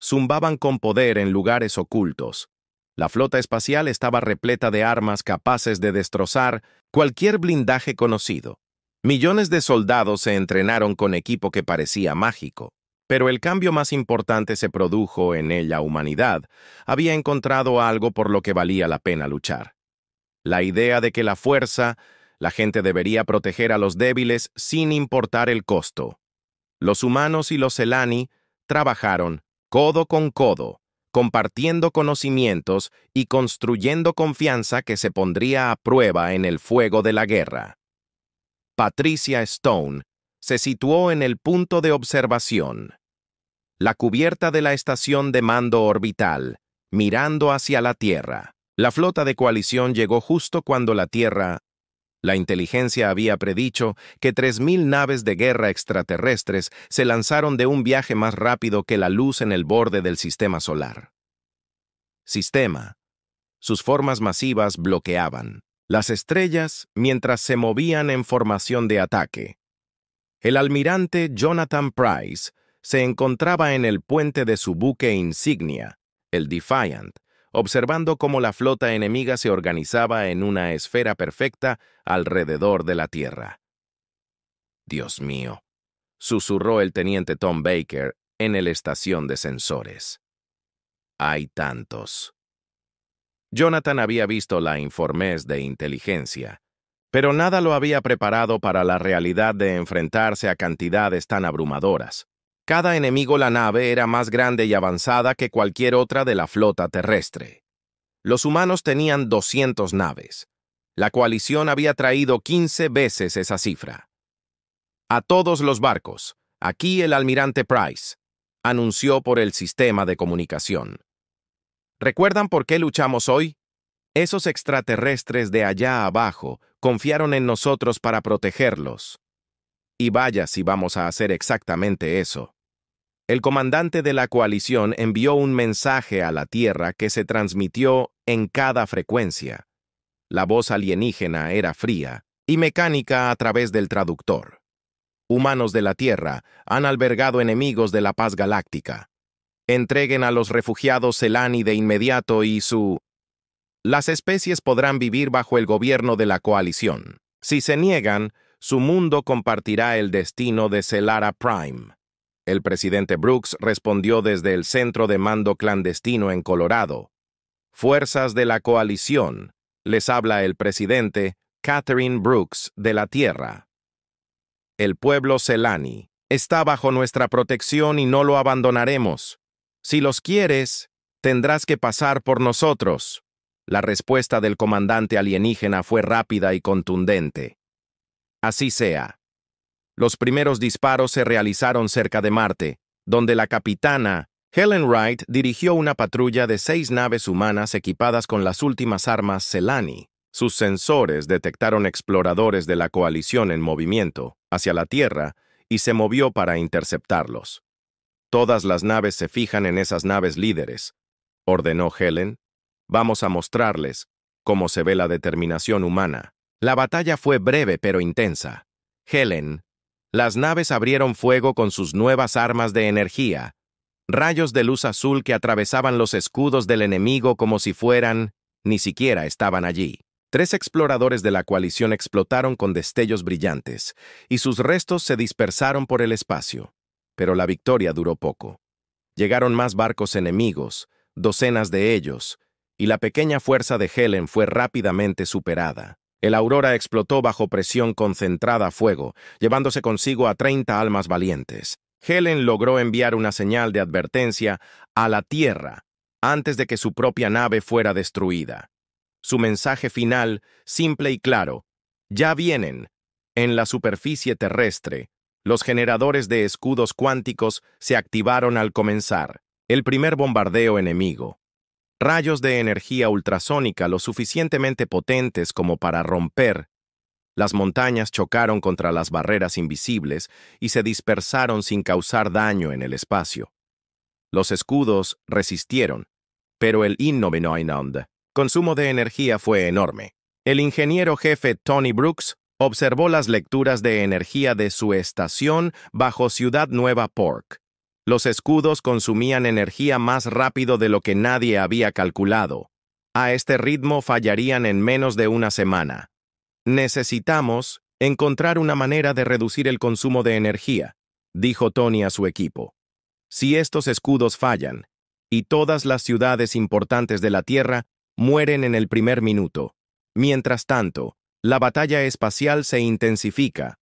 zumbaban con poder en lugares ocultos. La flota espacial estaba repleta de armas capaces de destrozar cualquier blindaje conocido. Millones de soldados se entrenaron con equipo que parecía mágico, pero el cambio más importante se produjo en la humanidad. Había encontrado algo por lo que valía la pena luchar. La idea de que la gente debería proteger a los débiles sin importar el costo. Los humanos y los Celani trabajaron codo con codo, compartiendo conocimientos y construyendo confianza que se pondría a prueba en el fuego de la guerra. Patricia Stone se situó en el punto de observación, la cubierta de la estación de mando orbital, mirando hacia la Tierra. La flota de coalición llegó justo cuando la inteligencia había predicho que 3.000 naves de guerra extraterrestres se lanzaron de un viaje más rápido que la luz en el borde del sistema solar. Sistema. Sus formas masivas bloqueaban las estrellas mientras se movían en formación de ataque. El almirante Jonathan Price se encontraba en el puente de su buque insignia, el Defiant, observando cómo la flota enemiga se organizaba en una esfera perfecta alrededor de la Tierra. «Dios mío», susurró el teniente Tom Baker en la estación de sensores. «Hay tantos». Jonathan había visto la informes de inteligencia, pero nada lo había preparado para la realidad de enfrentarse a cantidades tan abrumadoras. Cada enemigo la nave era más grande y avanzada que cualquier otra de la flota terrestre. Los humanos tenían 200 naves. La coalición había traído 15 veces esa cifra. «A todos los barcos, aquí el almirante Price», anunció por el sistema de comunicación. «¿Recuerdan por qué luchamos hoy? Esos extraterrestres de allá abajo confiaron en nosotros para protegerlos. Y vaya si vamos a hacer exactamente eso». El comandante de la coalición envió un mensaje a la Tierra que se transmitió en cada frecuencia. La voz alienígena era fría y mecánica a través del traductor. «Humanos de la Tierra han albergado enemigos de la paz galáctica. Entreguen a los refugiados Selani de inmediato y las especies podrán vivir bajo el gobierno de la coalición. Si se niegan, su mundo compartirá el destino de Selara Prime». El presidente Brooks respondió desde el centro de mando clandestino en Colorado. «Fuerzas de la coalición», les habla el presidente Catherine Brooks de la Tierra. «El pueblo Selani está bajo nuestra protección y no lo abandonaremos. Si los quieres, tendrás que pasar por nosotros». La respuesta del comandante alienígena fue rápida y contundente. «Así sea». Los primeros disparos se realizaron cerca de Marte, donde la capitana Helen Wright dirigió una patrulla de 6 naves humanas equipadas con las últimas armas Selani. Sus sensores detectaron exploradores de la coalición en movimiento hacia la Tierra y se movió para interceptarlos. «Todas las naves se fijan en esas naves líderes», ordenó Helen. «Vamos a mostrarles cómo se ve la determinación humana». La batalla fue breve pero intensa. «Helen, las naves abrieron fuego con sus nuevas armas de energía, rayos de luz azul que atravesaban los escudos del enemigo como si ni siquiera estaban allí. 3 exploradores de la coalición explotaron con destellos brillantes, y sus restos se dispersaron por el espacio. Pero la victoria duró poco. Llegaron más barcos enemigos, docenas de ellos, y la pequeña fuerza de Helen fue rápidamente superada. El Aurora explotó bajo presión concentrada a fuego, llevándose consigo a 30 almas valientes. Helen logró enviar una señal de advertencia a la Tierra antes de que su propia nave fuera destruida. Su mensaje final, simple y claro: «Ya vienen». En la superficie terrestre, los generadores de escudos cuánticos se activaron al comenzar el primer bombardeo enemigo. Rayos de energía ultrasónica lo suficientemente potentes como para romper. Las montañas chocaron contra las barreras invisibles y se dispersaron sin causar daño en el espacio. Los escudos resistieron, pero el consumo de energía fue enorme. El ingeniero jefe Tony Brooks observó las lecturas de energía de su estación bajo Ciudad Nueva Pork. Los escudos consumían energía más rápido de lo que nadie había calculado. A este ritmo fallarían en menos de una semana. «Necesitamos encontrar una manera de reducir el consumo de energía», dijo Tony a su equipo. «Si estos escudos fallan, y todas las ciudades importantes de la Tierra mueren en el primer minuto. Mientras tanto, la batalla espacial se intensifica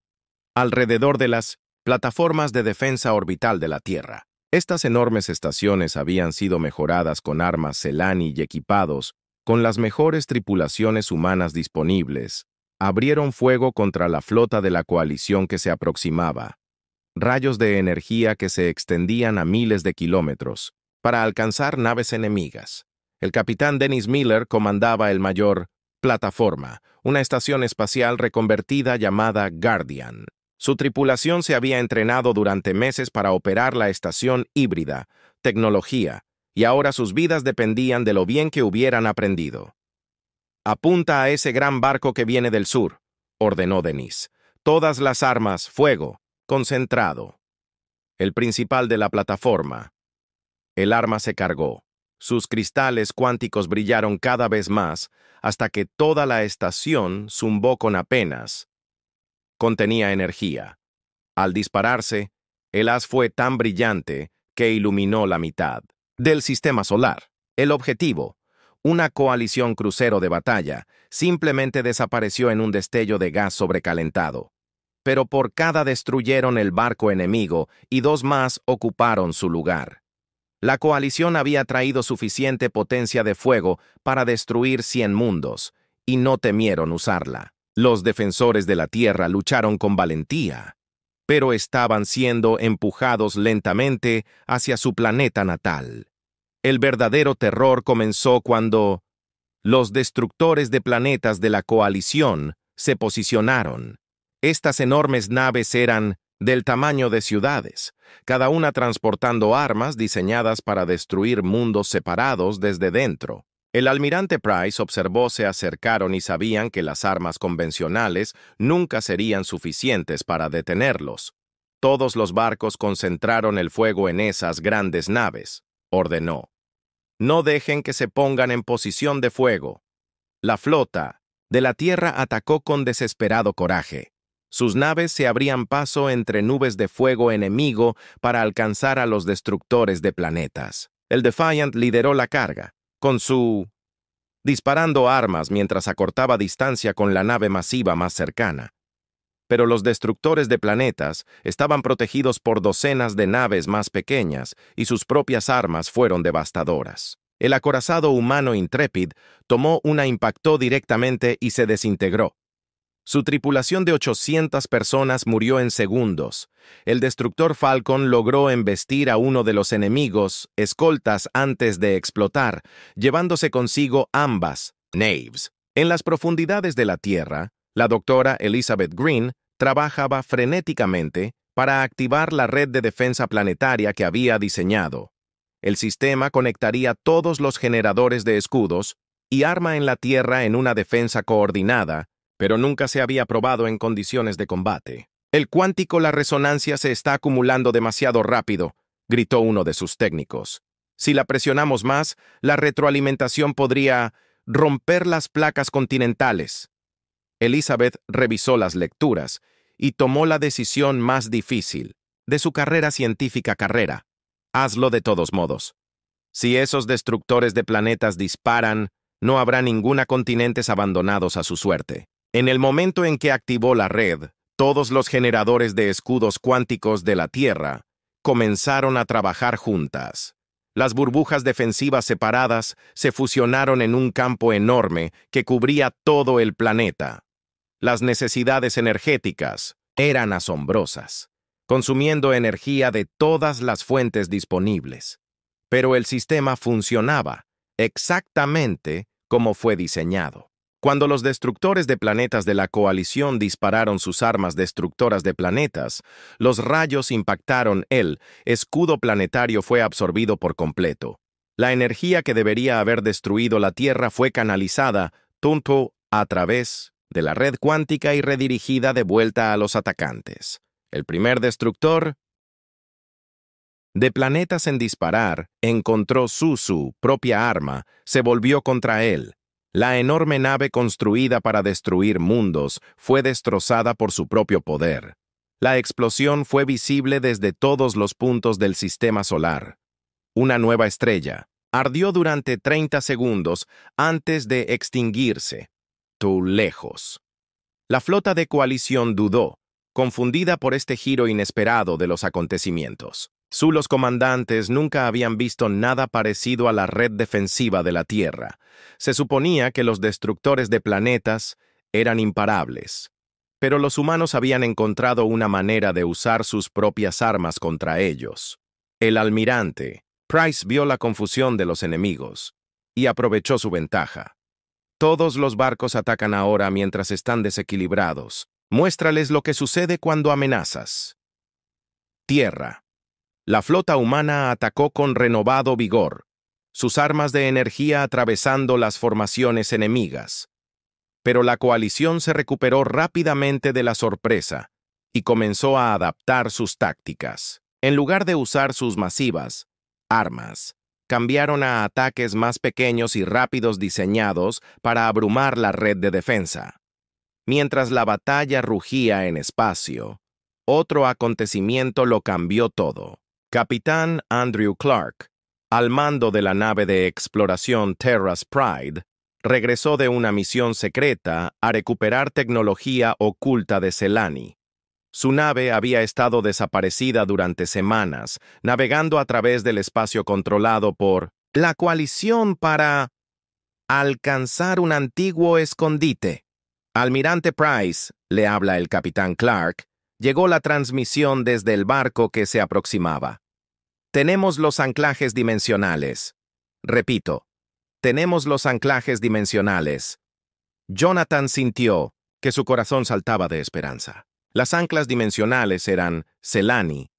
alrededor de las plataformas de defensa orbital de la Tierra. Estas enormes estaciones habían sido mejoradas con armas Selani y equipados con las mejores tripulaciones humanas disponibles. Abrieron fuego contra la flota de la coalición que se aproximaba. Rayos de energía que se extendían a miles de kilómetros para alcanzar naves enemigas. El capitán Dennis Miller comandaba el mayor plataforma, una estación espacial reconvertida llamada Guardian. Su tripulación se había entrenado durante meses para operar la estación híbrida, tecnología, y ahora sus vidas dependían de lo bien que hubieran aprendido. «Apunta a ese gran barco que viene del sur», ordenó Dennis. «Todas las armas, fuego, concentrado». El principal de la plataforma. El arma se cargó. Sus cristales cuánticos brillaron cada vez más hasta que toda la estación zumbó con apenas. Contenía energía. Al dispararse, el haz fue tan brillante que iluminó la mitad del sistema solar. El objetivo, una coalición crucero de batalla, simplemente desapareció en un destello de gas sobrecalentado. Pero por cada destruyeron el barco enemigo y 2 más ocuparon su lugar. La coalición había traído suficiente potencia de fuego para destruir 100 mundos, y no temieron usarla. Los defensores de la Tierra lucharon con valentía, pero estaban siendo empujados lentamente hacia su planeta natal. El verdadero terror comenzó cuando los destructores de planetas de la coalición se posicionaron. Estas enormes naves eran del tamaño de ciudades, cada una transportando armas diseñadas para destruir mundos separados desde dentro. El almirante Price observó se acercaron y sabían que las armas convencionales nunca serían suficientes para detenerlos. Todos los barcos concentraron el fuego en esas grandes naves, ordenó. No dejen que se pongan en posición de fuego. La flota de la Tierra atacó con desesperado coraje. Sus naves se abrían paso entre nubes de fuego enemigo para alcanzar a los destructores de planetas. El Defiant lideró la carga, disparando armas mientras acortaba distancia con la nave masiva más cercana. Pero los destructores de planetas estaban protegidos por docenas de naves más pequeñas y sus propias armas fueron devastadoras. El acorazado humano Intrepid tomó una impactó directamente y se desintegró. Su tripulación de 800 personas murió en segundos. El destructor Falcon logró embestir a uno de los enemigos, escoltas antes de explotar, llevándose consigo ambas naves. En las profundidades de la Tierra, la doctora Elizabeth Green trabajaba frenéticamente para activar la red de defensa planetaria que había diseñado. El sistema conectaría todos los generadores de escudos y arma en la Tierra en una defensa coordinada, pero nunca se había probado en condiciones de combate. El cuántico, la resonancia se está acumulando demasiado rápido, gritó uno de sus técnicos. Si la presionamos más, la retroalimentación podría romper las placas continentales. Elizabeth revisó las lecturas y tomó la decisión más difícil de su carrera científica. Hazlo de todos modos. Si esos destructores de planetas disparan, no habrá ninguna continentes abandonados a su suerte. En el momento en que activó la red, todos los generadores de escudos cuánticos de la Tierra comenzaron a trabajar juntas. Las burbujas defensivas separadas se fusionaron en un campo enorme que cubría todo el planeta. Las necesidades energéticas eran asombrosas, consumiendo energía de todas las fuentes disponibles. Pero el sistema funcionaba exactamente como fue diseñado. Cuando los destructores de planetas de la coalición dispararon sus armas destructoras de planetas, los rayos impactaron el escudo planetario fue absorbido por completo. La energía que debería haber destruido la Tierra fue canalizada a través de la red cuántica y redirigida de vuelta a los atacantes. El primer destructor de planetas en disparar encontró su propia arma, se volvió contra él. La enorme nave construida para destruir mundos fue destrozada por su propio poder. La explosión fue visible desde todos los puntos del sistema solar. Una nueva estrella ardió durante 30 segundos antes de extinguirse. Lejos. La flota de coalición dudó, confundida por este giro inesperado de los acontecimientos. Los comandantes nunca habían visto nada parecido a la red defensiva de la Tierra. Se suponía que los destructores de planetas eran imparables, pero los humanos habían encontrado una manera de usar sus propias armas contra ellos. El almirante Price vio la confusión de los enemigos y aprovechó su ventaja. Todos los barcos atacan ahora mientras están desequilibrados. Muéstrales lo que sucede cuando amenazas. Tierra. La flota humana atacó con renovado vigor, sus armas de energía atravesando las formaciones enemigas. Pero la coalición se recuperó rápidamente de la sorpresa y comenzó a adaptar sus tácticas. En lugar de usar sus masivas armas cambiaron a ataques más pequeños y rápidos diseñados para abrumar la red de defensa. Mientras la batalla rugía en espacio, otro acontecimiento lo cambió todo. Capitán Andrew Clark, al mando de la nave de exploración Terra's Pride, regresó de una misión secreta a recuperar tecnología oculta de Selani. Su nave había estado desaparecida durante semanas, navegando a través del espacio controlado por la coalición para alcanzar un antiguo escondite. Almirante Price, le habla el capitán Clark, llegó la transmisión desde el barco que se aproximaba. Tenemos los anclajes dimensionales. Repito, tenemos los anclajes dimensionales. Jonathan sintió que su corazón saltaba de esperanza. Las anclas dimensionales eran Selani,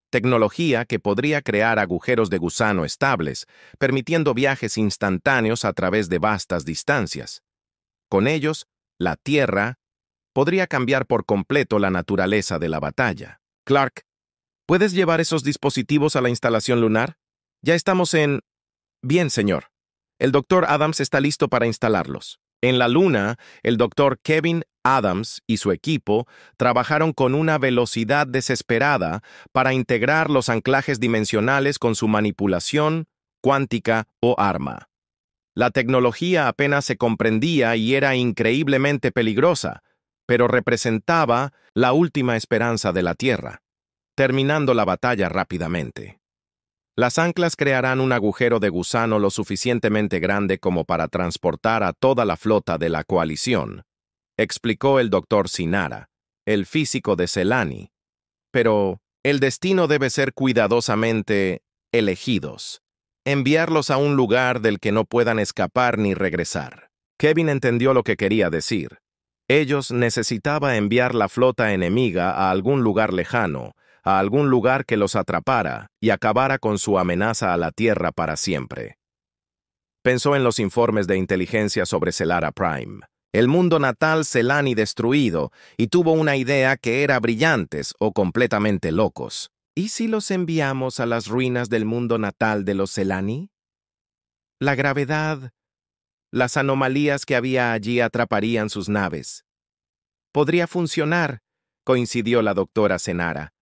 tecnología que podría crear agujeros de gusano estables, permitiendo viajes instantáneos a través de vastas distancias. Con ellos, la Tierra podría cambiar por completo la naturaleza de la batalla. Clark, ¿puedes llevar esos dispositivos a la instalación lunar? Ya estamos en... Bien, señor. El Dr. Adams está listo para instalarlos. En la Luna, el Dr. Kevin Adams y su equipo trabajaron con una velocidad desesperada para integrar los anclajes dimensionales con su manipulación cuántica o arma. La tecnología apenas se comprendía y era increíblemente peligrosa, pero representaba la última esperanza de la Tierra, terminando la batalla rápidamente. Las anclas crearán un agujero de gusano lo suficientemente grande como para transportar a toda la flota de la coalición, explicó el Dr. Sinara, el físico de Selani. Pero el destino debe ser cuidadosamente elegidos. Enviarlos a un lugar del que no puedan escapar ni regresar. Kevin entendió lo que quería decir. Ellos necesitaban enviar la flota enemiga a algún lugar lejano, a algún lugar que los atrapara y acabara con su amenaza a la Tierra para siempre. Pensó en los informes de inteligencia sobre Selara Prime, el mundo natal Selani destruido, y tuvo una idea que era brillantes o completamente locos. ¿Y si los enviamos a las ruinas del mundo natal de los Selani? La gravedad, las anomalías que había allí atraparían sus naves. Podría funcionar, coincidió la doctora Senara.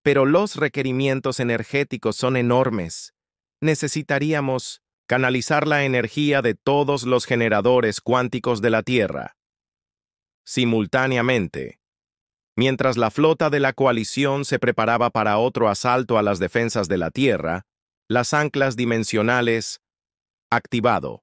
Pero los requerimientos energéticos son enormes. Necesitaríamos canalizar la energía de todos los generadores cuánticos de la Tierra. Simultáneamente, mientras la flota de la coalición se preparaba para otro asalto a las defensas de la Tierra, las anclas dimensionales activado.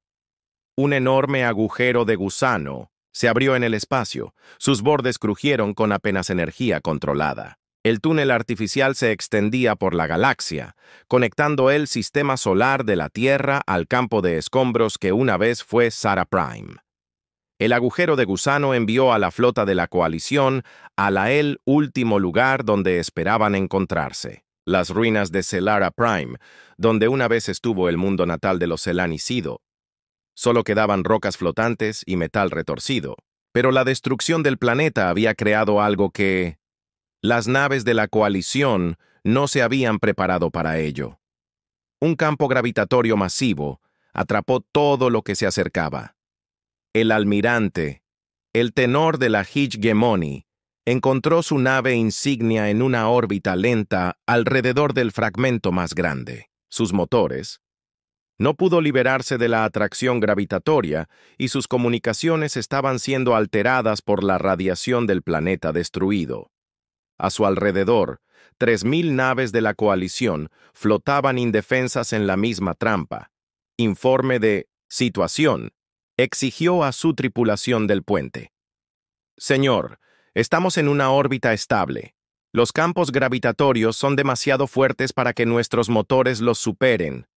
Un enorme agujero de gusano se abrió en el espacio. Sus bordes crujieron con apenas energía controlada. El túnel artificial se extendía por la galaxia, conectando el sistema solar de la Tierra al campo de escombros que una vez fue Sara Prime. El agujero de gusano envió a la flota de la coalición el último lugar donde esperaban encontrarse, las ruinas de Selara Prime, donde una vez estuvo el mundo natal de los Selanicido. Solo quedaban rocas flotantes y metal retorcido, pero la destrucción del planeta había creado algo que... Las naves de la coalición no se habían preparado para ello. Un campo gravitatorio masivo atrapó todo lo que se acercaba. El almirante, el tenor de la hegemony, encontró su nave insignia en una órbita lenta alrededor del fragmento más grande. Sus motores. No pudo liberarse de la atracción gravitatoria y sus comunicaciones estaban siendo alteradas por la radiación del planeta destruido. A su alrededor, 3.000 naves de la coalición flotaban indefensas en la misma trampa. Informe de situación exigió a su tripulación del puente. Señor, estamos en una órbita estable. Los campos gravitatorios son demasiado fuertes para que nuestros motores los superen.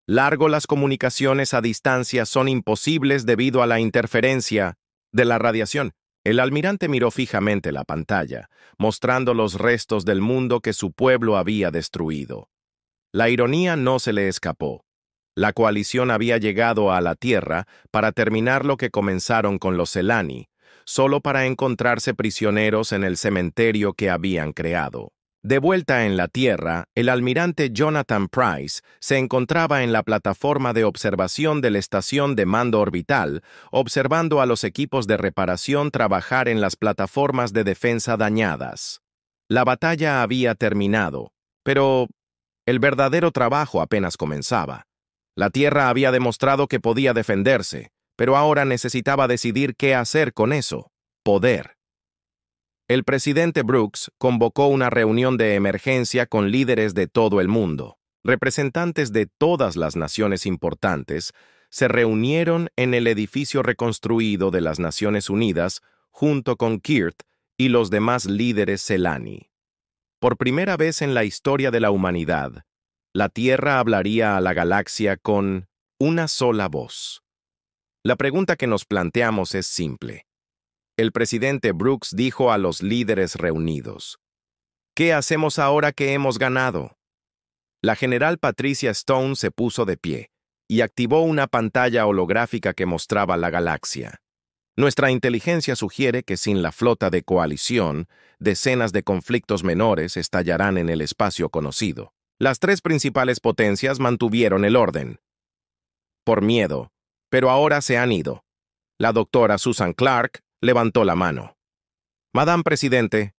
Las comunicaciones a distancia son imposibles debido a la interferencia de la radiación. El almirante miró fijamente la pantalla, mostrando los restos del mundo que su pueblo había destruido. La ironía no se le escapó. La coalición había llegado a la Tierra para terminar lo que comenzaron con los Selani, solo para encontrarse prisioneros en el cementerio que habían creado. De vuelta en la Tierra, el almirante Jonathan Price se encontraba en la plataforma de observación de la estación de mando orbital, observando a los equipos de reparación trabajar en las plataformas de defensa dañadas. La batalla había terminado, pero el verdadero trabajo apenas comenzaba. La Tierra había demostrado que podía defenderse, pero ahora necesitaba decidir qué hacer con eso: poder. El presidente Brooks convocó una reunión de emergencia con líderes de todo el mundo. Representantes de todas las naciones importantes se reunieron en el edificio reconstruido de las Naciones Unidas junto con Kirk y los demás líderes Celani. Por primera vez en la historia de la humanidad, la Tierra hablaría a la galaxia con una sola voz. La pregunta que nos planteamos es simple. El presidente Brooks dijo a los líderes reunidos: ¿qué hacemos ahora que hemos ganado? La general Patricia Stone se puso de pie y activó una pantalla holográfica que mostraba la galaxia. Nuestra inteligencia sugiere que sin la flota de coalición, decenas de conflictos menores estallarán en el espacio conocido. Las tres principales potencias mantuvieron el orden. Por miedo, pero ahora se han ido. La doctora Susan Clark levantó la mano. Madame Presidente,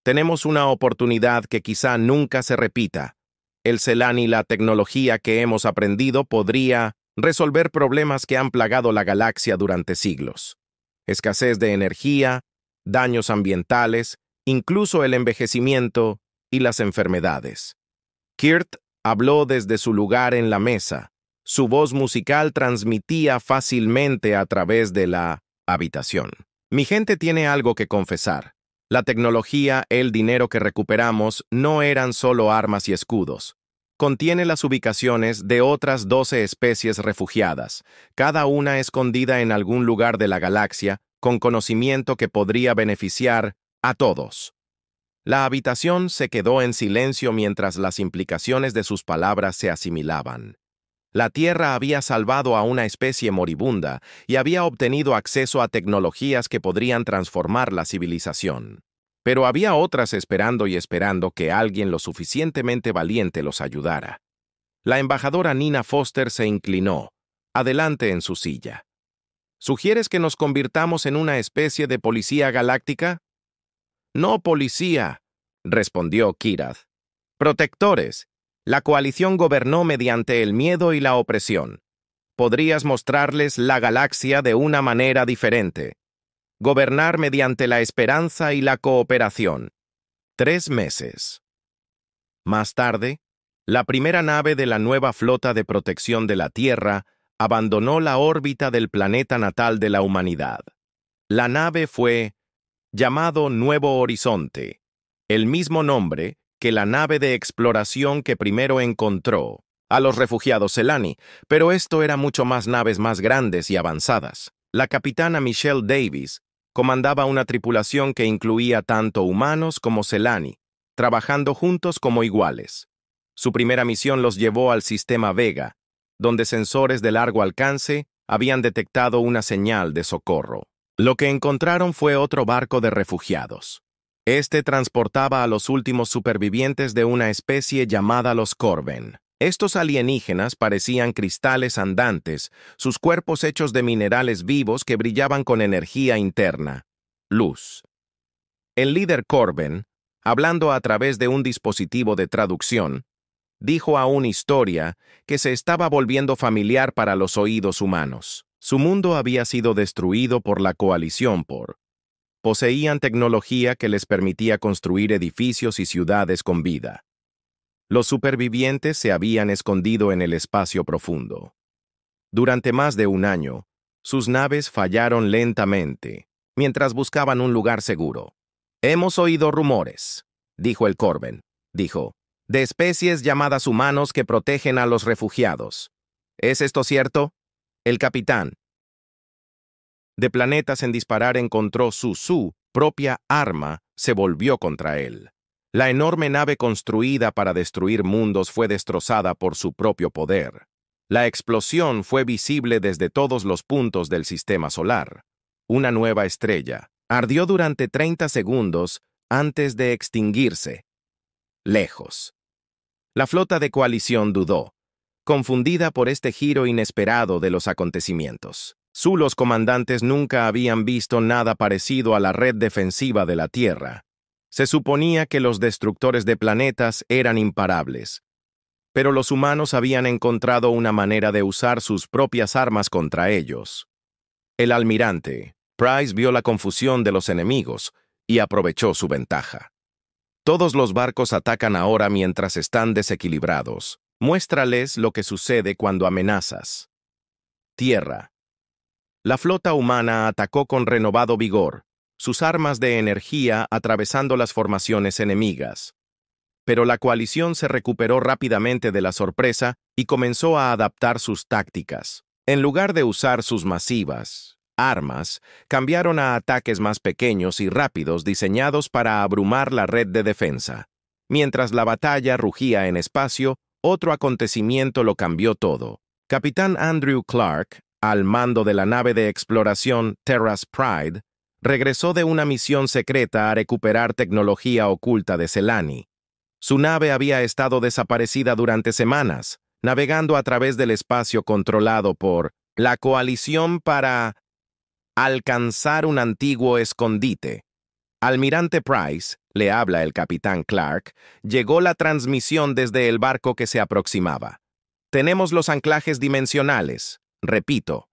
tenemos una oportunidad que quizá nunca se repita. El Celani y la tecnología que hemos aprendido podría resolver problemas que han plagado la galaxia durante siglos. Escasez de energía, daños ambientales, incluso el envejecimiento y las enfermedades. Kirk habló desde su lugar en la mesa. Su voz musical transmitía fácilmente a través de la habitación. Mi gente tiene algo que confesar. La tecnología, el dinero que recuperamos, no eran solo armas y escudos. Contiene las ubicaciones de otras 12 especies refugiadas, cada una escondida en algún lugar de la galaxia, con conocimiento que podría beneficiar a todos. La habitación se quedó en silencio mientras las implicaciones de sus palabras se asimilaban. La Tierra había salvado a una especie moribunda y había obtenido acceso a tecnologías que podrían transformar la civilización. Pero había otras esperando y esperando que alguien lo suficientemente valiente los ayudara. La embajadora Nina Foster se inclinó, adelante en su silla. ¿Sugieres que nos convirtamos en una especie de policía galáctica? No policía, respondió Kirath. Protectores. La coalición gobernó mediante el miedo y la opresión. Podrías mostrarles la galaxia de una manera diferente. Gobernar mediante la esperanza y la cooperación. 3 meses. Más tarde, la primera nave de la nueva flota de protección de la Tierra abandonó la órbita del planeta natal de la humanidad. La nave fue llamado Nuevo Horizonte, el mismo nombre que la nave de exploración que primero encontró a los refugiados Celani, pero esto era mucho más naves más grandes y avanzadas. La capitana Michelle Davis comandaba una tripulación que incluía tanto humanos como Celani, trabajando juntos como iguales. Su primera misión los llevó al sistema Vega, donde sensores de largo alcance habían detectado una señal de socorro. Lo que encontraron fue otro barco de refugiados. Este transportaba a los últimos supervivientes de una especie llamada los Corben. Estos alienígenas parecían cristales andantes, sus cuerpos hechos de minerales vivos que brillaban con energía interna, luz. El líder Corben, hablando a través de un dispositivo de traducción, dijo a una historia que se estaba volviendo familiar para los oídos humanos. Su mundo había sido destruido por la coalición Poseían tecnología que les permitía construir edificios y ciudades con vida. Los supervivientes se habían escondido en el espacio profundo. Durante más de un año, sus naves fallaron lentamente, mientras buscaban un lugar seguro. Hemos oído rumores, dijo el Corben, de especies llamadas humanos que protegen a los refugiados. ¿Es esto cierto? El capitán de planetas en disparar encontró su propia arma, se volvió contra él. La enorme nave construida para destruir mundos fue destrozada por su propio poder. La explosión fue visible desde todos los puntos del sistema solar. Una nueva estrella ardió durante 30 segundos antes de extinguirse. lejos. La flota de coalición dudó, confundida por este giro inesperado de los acontecimientos. Los comandantes nunca habían visto nada parecido a la red defensiva de la Tierra. Se suponía que los destructores de planetas eran imparables, pero los humanos habían encontrado una manera de usar sus propias armas contra ellos. El almirante Price vio la confusión de los enemigos y aprovechó su ventaja. Todos los barcos atacan ahora mientras están desequilibrados. Muéstrales lo que sucede cuando amenazas. Tierra. La flota humana atacó con renovado vigor, sus armas de energía atravesando las formaciones enemigas. Pero la coalición se recuperó rápidamente de la sorpresa y comenzó a adaptar sus tácticas. En lugar de usar sus masivas armas, cambiaron a ataques más pequeños y rápidos diseñados para abrumar la red de defensa. Mientras la batalla rugía en espacio, otro acontecimiento lo cambió todo. Capitán Andrew Clark, al mando de la nave de exploración Terra's Pride, regresó de una misión secreta a recuperar tecnología oculta de Selani. Su nave había estado desaparecida durante semanas, navegando a través del espacio controlado por la coalición para alcanzar un antiguo escondite. Almirante Price, le habla el capitán Clark, llegó la transmisión desde el barco que se aproximaba. Tenemos los anclajes dimensionales. Repito,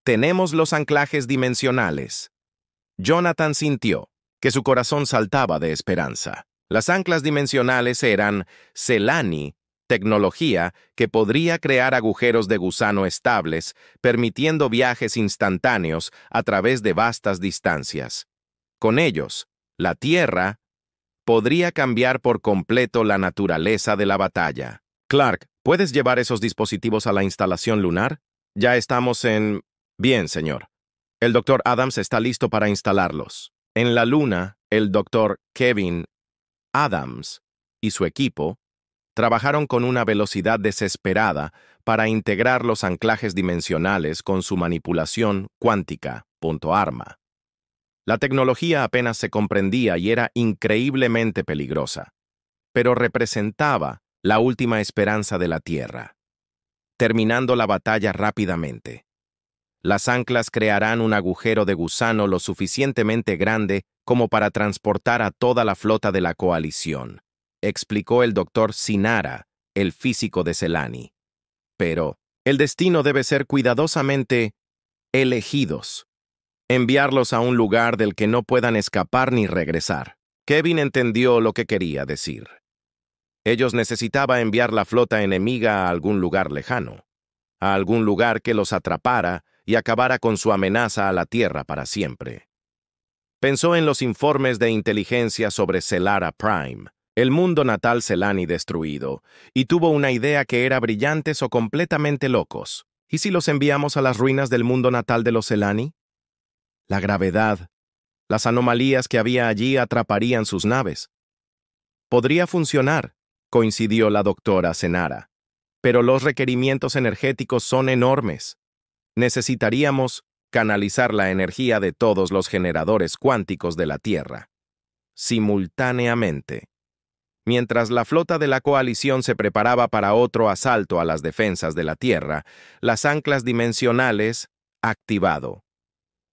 tenemos los anclajes dimensionales. Jonathan sintió que su corazón saltaba de esperanza. Las anclas dimensionales eran Selani, tecnología que podría crear agujeros de gusano estables, permitiendo viajes instantáneos a través de vastas distancias. Con ellos, la Tierra podría cambiar por completo la naturaleza de la batalla. Clark, ¿puedes llevar esos dispositivos a la instalación lunar? Ya estamos en... Bien, señor. El Dr. Adams está listo para instalarlos. En la Luna, el Dr. Kevin Adams y su equipo trabajaron con una velocidad desesperada para integrar los anclajes dimensionales con su manipulación cuántica. Arma. La tecnología apenas se comprendía y era increíblemente peligrosa, pero representaba la última esperanza de la Tierra, terminando la batalla rápidamente. Las anclas crearán un agujero de gusano lo suficientemente grande como para transportar a toda la flota de la coalición, explicó el doctor Sinara, el físico de Selani. Pero el destino debe ser cuidadosamente elegidos. Enviarlos a un lugar del que no puedan escapar ni regresar. Kevin entendió lo que quería decir. Ellos necesitaban enviar la flota enemiga a algún lugar lejano, a algún lugar que los atrapara y acabara con su amenaza a la Tierra para siempre. Pensó en los informes de inteligencia sobre Selara Prime, el mundo natal Selani destruido, y tuvo una idea que era brillantes o completamente locos. ¿Y si los enviamos a las ruinas del mundo natal de los Selani? La gravedad, las anomalías que había allí atraparían sus naves. Podría funcionar, coincidió la doctora Senara, pero los requerimientos energéticos son enormes. Necesitaríamos canalizar la energía de todos los generadores cuánticos de la Tierra, simultáneamente. Mientras la flota de la coalición se preparaba para otro asalto a las defensas de la Tierra, las anclas dimensionales, activado.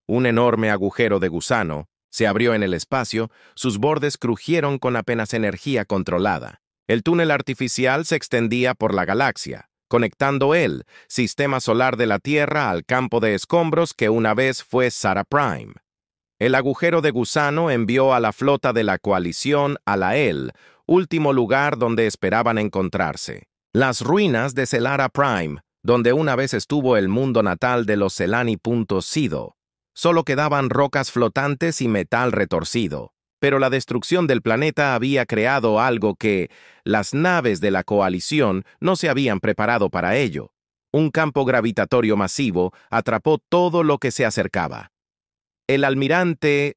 Un enorme agujero de gusano se abrió en el espacio, sus bordes crujieron con apenas energía controlada. El túnel artificial se extendía por la galaxia, conectando el sistema solar de la Tierra al campo de escombros que una vez fue Sara Prime. El agujero de gusano envió a la flota de la coalición a la último lugar donde esperaban encontrarse. Las ruinas de Selara Prime, donde una vez estuvo el mundo natal de los Selani. Sido. Solo quedaban rocas flotantes y metal retorcido. Pero la destrucción del planeta había creado algo que las naves de la coalición no se habían preparado para ello. Un campo gravitatorio masivo atrapó todo lo que se acercaba. El almirante,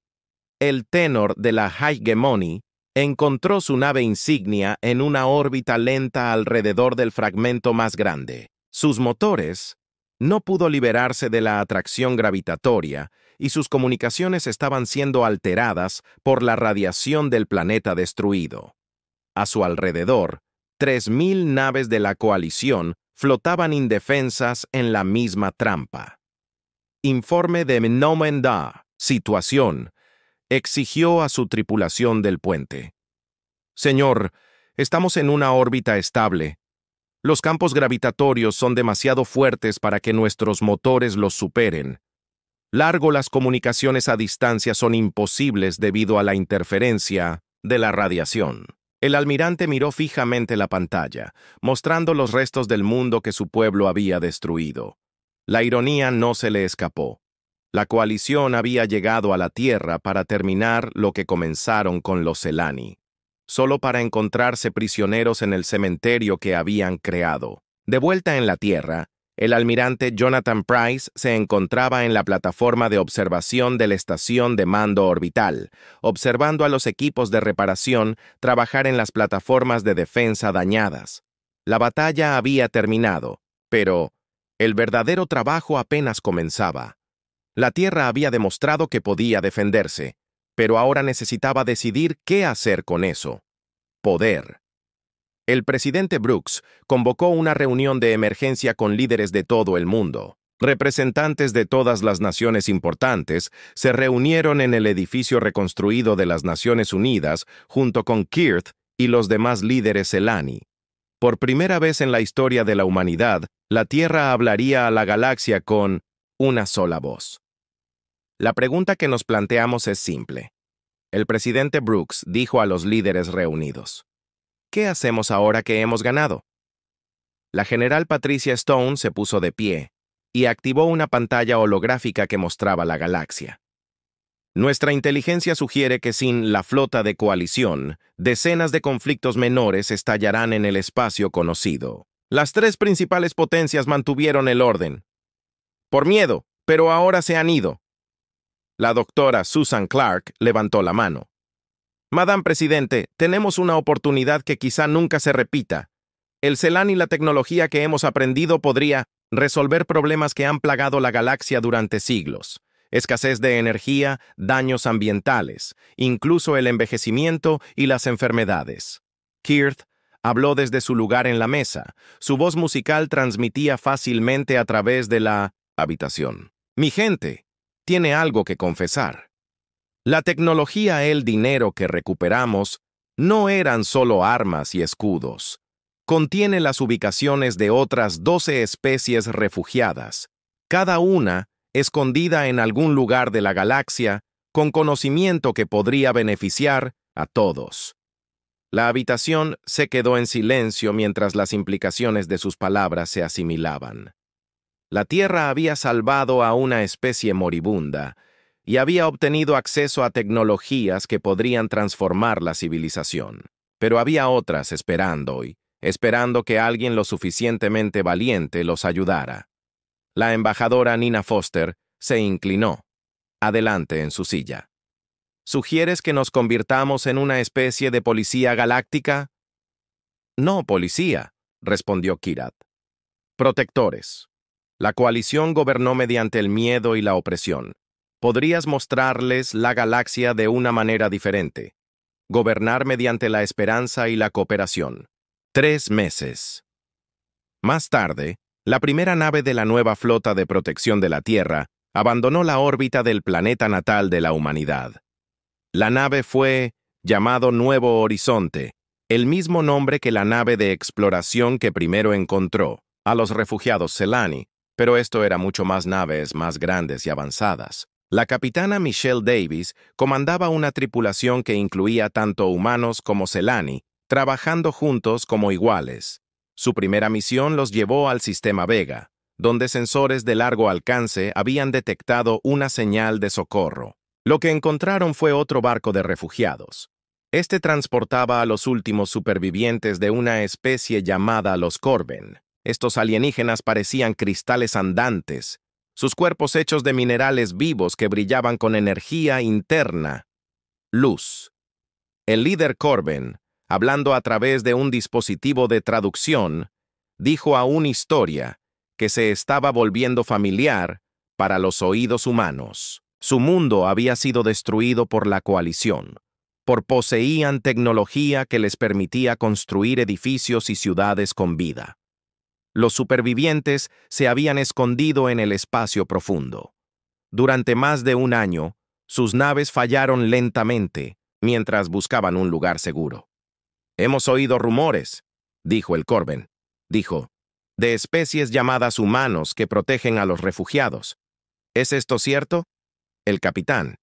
el tenor de la Hegemony, encontró su nave insignia en una órbita lenta alrededor del fragmento más grande. Sus motores no pudo liberarse de la atracción gravitatoria y sus comunicaciones estaban siendo alteradas por la radiación del planeta destruido. A su alrededor, 3.000 naves de la coalición flotaban indefensas en la misma trampa. Informe de Nomenda. Situación. Exigió a su tripulación del puente. Señor, estamos en una órbita estable. Los campos gravitatorios son demasiado fuertes para que nuestros motores los superen. Largo las comunicaciones a distancia son imposibles debido a la interferencia de la radiación. El almirante miró fijamente la pantalla, mostrando los restos del mundo que su pueblo había destruido. La ironía no se le escapó. La coalición había llegado a la Tierra para terminar lo que comenzaron con los Selani, solo para encontrarse prisioneros en el cementerio que habían creado. De vuelta en la Tierra, el almirante Jonathan Pryce se encontraba en la plataforma de observación de la estación de mando orbital, observando a los equipos de reparación trabajar en las plataformas de defensa dañadas. La batalla había terminado, pero el verdadero trabajo apenas comenzaba. La Tierra había demostrado que podía defenderse, pero ahora necesitaba decidir qué hacer con eso. Poder. El presidente Brooks convocó una reunión de emergencia con líderes de todo el mundo. Representantes de todas las naciones importantes se reunieron en el edificio reconstruido de las Naciones Unidas junto con Kirth y los demás líderes Selani. Por primera vez en la historia de la humanidad, la Tierra hablaría a la galaxia con una sola voz. La pregunta que nos planteamos es simple. El presidente Brooks dijo a los líderes reunidos: ¿qué hacemos ahora que hemos ganado? La general Patricia Stone se puso de pie y activó una pantalla holográfica que mostraba la galaxia. Nuestra inteligencia sugiere que sin la flota de coalición, decenas de conflictos menores estallarán en el espacio conocido. Las tres principales potencias mantuvieron el orden. Por miedo, pero ahora se han ido. La doctora Susan Clark levantó la mano. Madame Presidente, tenemos una oportunidad que quizá nunca se repita. El Selani y la tecnología que hemos aprendido podría resolver problemas que han plagado la galaxia durante siglos. Escasez de energía, daños ambientales, incluso el envejecimiento y las enfermedades. Kirth habló desde su lugar en la mesa. Su voz musical transmitía fácilmente a través de la habitación. Mi gente tiene algo que confesar. La tecnología y el dinero que recuperamos no eran solo armas y escudos. Contiene las ubicaciones de otras 12 especies refugiadas, cada una escondida en algún lugar de la galaxia, con conocimiento que podría beneficiar a todos. La habitación se quedó en silencio mientras las implicaciones de sus palabras se asimilaban. La Tierra había salvado a una especie moribunda y había obtenido acceso a tecnologías que podrían transformar la civilización. Pero había otras esperando que alguien lo suficientemente valiente los ayudara. La embajadora Nina Foster se inclinó, adelante en su silla. ¿Sugieres que nos convirtamos en una especie de policía galáctica? No, policía, respondió Kirat. Protectores. La coalición gobernó mediante el miedo y la opresión. Podrías mostrarles la galaxia de una manera diferente. Gobernar mediante la esperanza y la cooperación. 3 meses. Más tarde, la primera nave de la nueva flota de protección de la Tierra abandonó la órbita del planeta natal de la humanidad. La nave fue llamado Nuevo Horizonte, el mismo nombre que la nave de exploración que primero encontró a los refugiados Selani, pero esto era mucho más naves más grandes y avanzadas. La capitana Michelle Davis comandaba una tripulación que incluía tanto humanos como Selani, trabajando juntos como iguales. Su primera misión los llevó al sistema Vega, donde sensores de largo alcance habían detectado una señal de socorro. Lo que encontraron fue otro barco de refugiados. Este transportaba a los últimos supervivientes de una especie llamada los Corben. Estos alienígenas parecían cristales andantes, sus cuerpos hechos de minerales vivos que brillaban con energía interna. Luz. El líder Corben, hablando a través de un dispositivo de traducción, dijo a una historia que se estaba volviendo familiar para los oídos humanos. Su mundo había sido destruido por la coalición. por poseían tecnología que les permitía construir edificios y ciudades con vida. Los supervivientes se habían escondido en el espacio profundo. Durante más de un año, sus naves fallaron lentamente mientras buscaban un lugar seguro. «Hemos oído rumores», dijo el Corben. Dijo, «de especies llamadas humanos que protegen a los refugiados. ¿Es esto cierto?» El capitán,